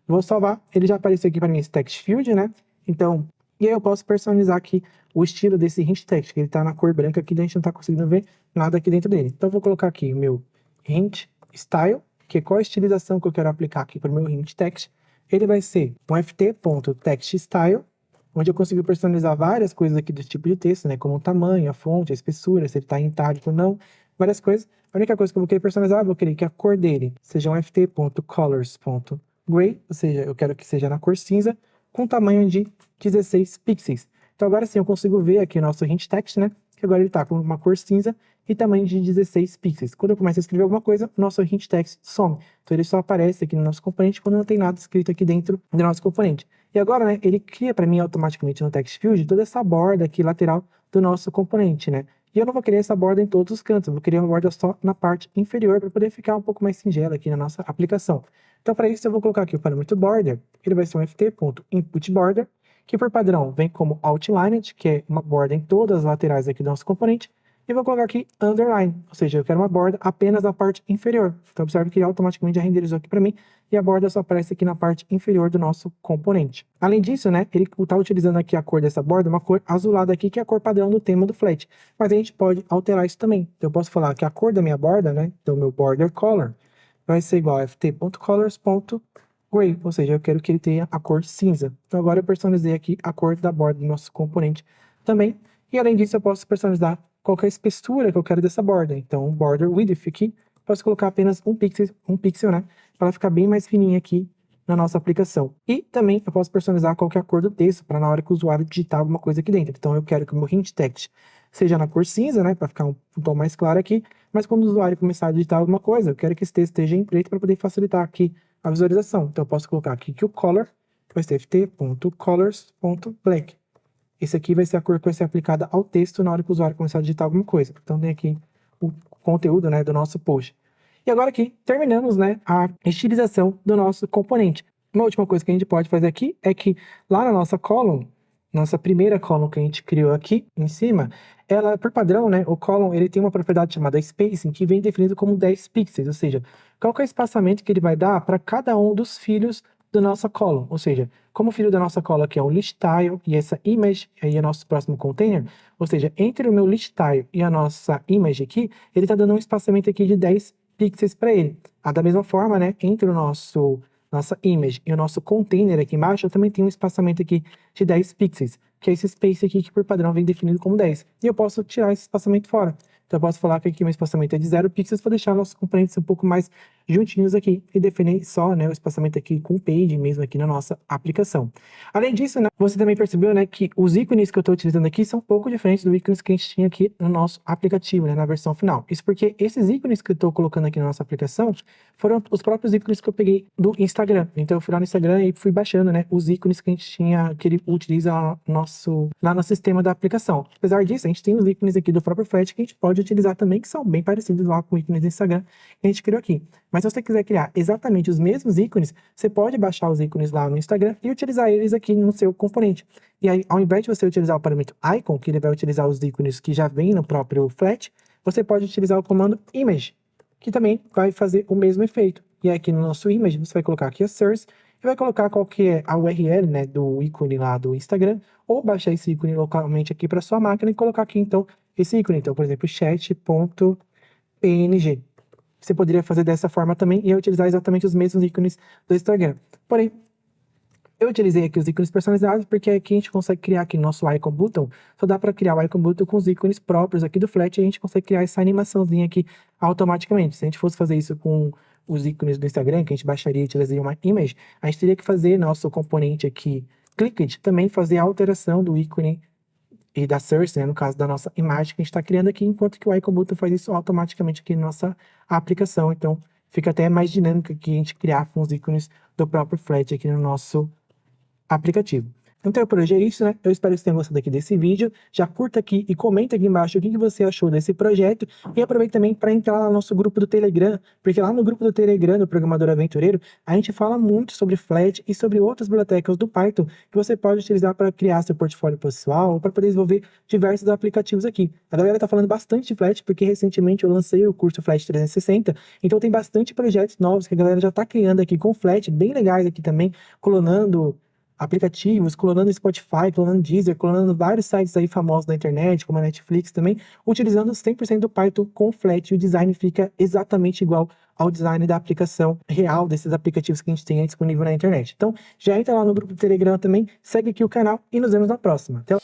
Vou salvar, ele já apareceu aqui para mim esse text field, né? Então, e aí eu posso personalizar aqui o estilo desse hint text, que ele está na cor branca aqui, a gente não está conseguindo ver nada aqui dentro dele. Então eu vou colocar aqui o meu hint style, que é qual a estilização que eu quero aplicar aqui para o meu hint text. Ele vai ser um ft.textStyle, onde eu consigo personalizar várias coisas aqui do tipo de texto, né? Como o tamanho, a fonte, a espessura, se ele está em itálico ou não, várias coisas. A única coisa que eu vou querer personalizar, eu vou querer que a cor dele seja um ft.colors.gray, ou seja, eu quero que seja na cor cinza, com tamanho de 16 pixels. Então agora sim eu consigo ver aqui o nosso hint text, né? Que agora ele está com uma cor cinza e tamanho de 16 pixels. Quando eu começo a escrever alguma coisa, o nosso hint text some. Então ele só aparece aqui no nosso componente quando não tem nada escrito aqui dentro do nosso componente. E agora, né, ele cria para mim automaticamente no text field toda essa borda aqui lateral do nosso componente, né? E eu não vou querer essa borda em todos os cantos, eu vou querer uma borda só na parte inferior para poder ficar um pouco mais singela aqui na nossa aplicação. Então, para isso, eu vou colocar aqui o parâmetro border, ele vai ser um ft.inputBorder, que por padrão vem como outlined, que é uma borda em todas as laterais aqui do nosso componente, e vou colocar aqui underline, ou seja, eu quero uma borda apenas na parte inferior. Então, observe que ele automaticamente já renderizou aqui para mim, e a borda só aparece aqui na parte inferior do nosso componente. Além disso, né, ele está utilizando aqui a cor dessa borda, uma cor azulada aqui, que é a cor padrão do tema do flat. Mas a gente pode alterar isso também. Então, eu posso falar que a cor da minha borda, né, do meu border color, vai ser igual a ft.colors.gray, ou seja, eu quero que ele tenha a cor cinza. Então, agora eu personalizei aqui a cor da borda do nosso componente também. E além disso, eu posso personalizar qual que é a espessura que eu quero dessa borda. Então, border width aqui, posso colocar apenas um pixel, né? Para ela ficar bem mais fininha aqui na nossa aplicação. E também eu posso personalizar qual que é a cor do texto, para na hora que o usuário digitar alguma coisa aqui dentro. Então, eu quero que o meu hint text seja na cor cinza, né? Para ficar um tom mais claro aqui. Mas quando o usuário começar a digitar alguma coisa, eu quero que esse texto esteja em preto para poder facilitar aqui a visualização. Então, eu posso colocar aqui que o color vai ser ft.colors.black. Esse aqui vai ser a cor que vai ser aplicada ao texto na hora que o usuário começar a digitar alguma coisa. Então, tem aqui o conteúdo, né, do nosso post. E agora aqui, terminamos, né, a estilização do nosso componente. Uma última coisa que a gente pode fazer aqui é que lá na nossa column, nossa primeira column que a gente criou aqui em cima, ela, por padrão, né, o column ele tem uma propriedade chamada spacing, que vem definido como 10 pixels, ou seja, qual que é o espaçamento que ele vai dar para cada um dos filhos da nossa column. Ou seja, como o filho da nossa column aqui é um list tile e essa image aí é nosso próximo container, ou seja, entre o meu list tile e a nossa image aqui, ele está dando um espaçamento aqui de 10 pixels para ele. Da mesma forma, né, entre o nossa image e o nosso container aqui embaixo, eu também tenho um espaçamento aqui de 10 pixels, que é esse space aqui que por padrão vem definido como 10. E eu posso tirar esse espaçamento fora. Então eu posso falar que aqui meu espaçamento é de 0 pixels para deixar nossos componentes um pouco mais juntinhos aqui e definir só, né, o espaçamento aqui com o page mesmo aqui na nossa aplicação. Além disso, né, você também percebeu, né, que os ícones que eu estou utilizando aqui são um pouco diferentes dos ícones que a gente tinha aqui no nosso aplicativo, né, na versão final. Isso porque esses ícones que eu estou colocando aqui na nossa aplicação foram os próprios ícones que eu peguei do Instagram. Então eu fui lá no Instagram e fui baixando, né, os ícones que a gente tinha, que ele utiliza lá no sistema da aplicação. Apesar disso, a gente tem os ícones aqui do próprio Flat que a gente pode utilizar também, que são bem parecidos lá com ícones do Instagram que a gente criou aqui. Mas se você quiser criar exatamente os mesmos ícones, você pode baixar os ícones lá no Instagram e utilizar eles aqui no seu componente. E aí, ao invés de você utilizar o parâmetro icon, que ele vai utilizar os ícones que já vem no próprio Flat, você pode utilizar o comando image, que também vai fazer o mesmo efeito. E aqui no nosso image, você vai colocar aqui a source e vai colocar qual que é a URL, né, do ícone lá do Instagram, ou baixar esse ícone localmente aqui para sua máquina e colocar aqui, então, esse ícone. Então, por exemplo, chat.png. Você poderia fazer dessa forma também e utilizar exatamente os mesmos ícones do Instagram. Porém, eu utilizei aqui os ícones personalizados porque aqui a gente consegue criar aqui no nosso icon button, só dá para criar o icon button com os ícones próprios aqui do Flat e a gente consegue criar essa animaçãozinha aqui automaticamente. Se a gente fosse fazer isso com os ícones do Instagram, que a gente baixaria e utilizaria uma image, a gente teria que fazer nosso componente aqui, Clicked, também fazer a alteração do ícone e da source, né, no caso da nossa imagem que a gente está criando aqui, enquanto que o icon button faz isso automaticamente aqui na nossa aplicação. Então, fica até mais dinâmico que a gente criar com os ícones do próprio Flat aqui no nosso aplicativo. Então, por hoje é isso, né? Eu espero que vocês tenham gostado aqui desse vídeo. Já curta aqui e comenta aqui embaixo o que você achou desse projeto. E aproveita também para entrar lá no nosso grupo do Telegram, porque lá no grupo do Telegram, do Programador Aventureiro, a gente fala muito sobre Flat e sobre outras bibliotecas do Python que você pode utilizar para criar seu portfólio pessoal ou para poder desenvolver diversos aplicativos aqui. A galera tá falando bastante de Flat, porque recentemente eu lancei o curso Flat 360, então tem bastante projetos novos que a galera já está criando aqui com Flat, bem legais aqui também, clonando aplicativos, clonando Spotify, clonando Deezer, clonando vários sites aí famosos da internet, como a Netflix também, utilizando 100% do Python com Flat, e o design fica exatamente igual ao design da aplicação real desses aplicativos que a gente tem aí disponível na internet. Então, já entra lá no grupo do Telegram também, segue aqui o canal e nos vemos na próxima. Até lá.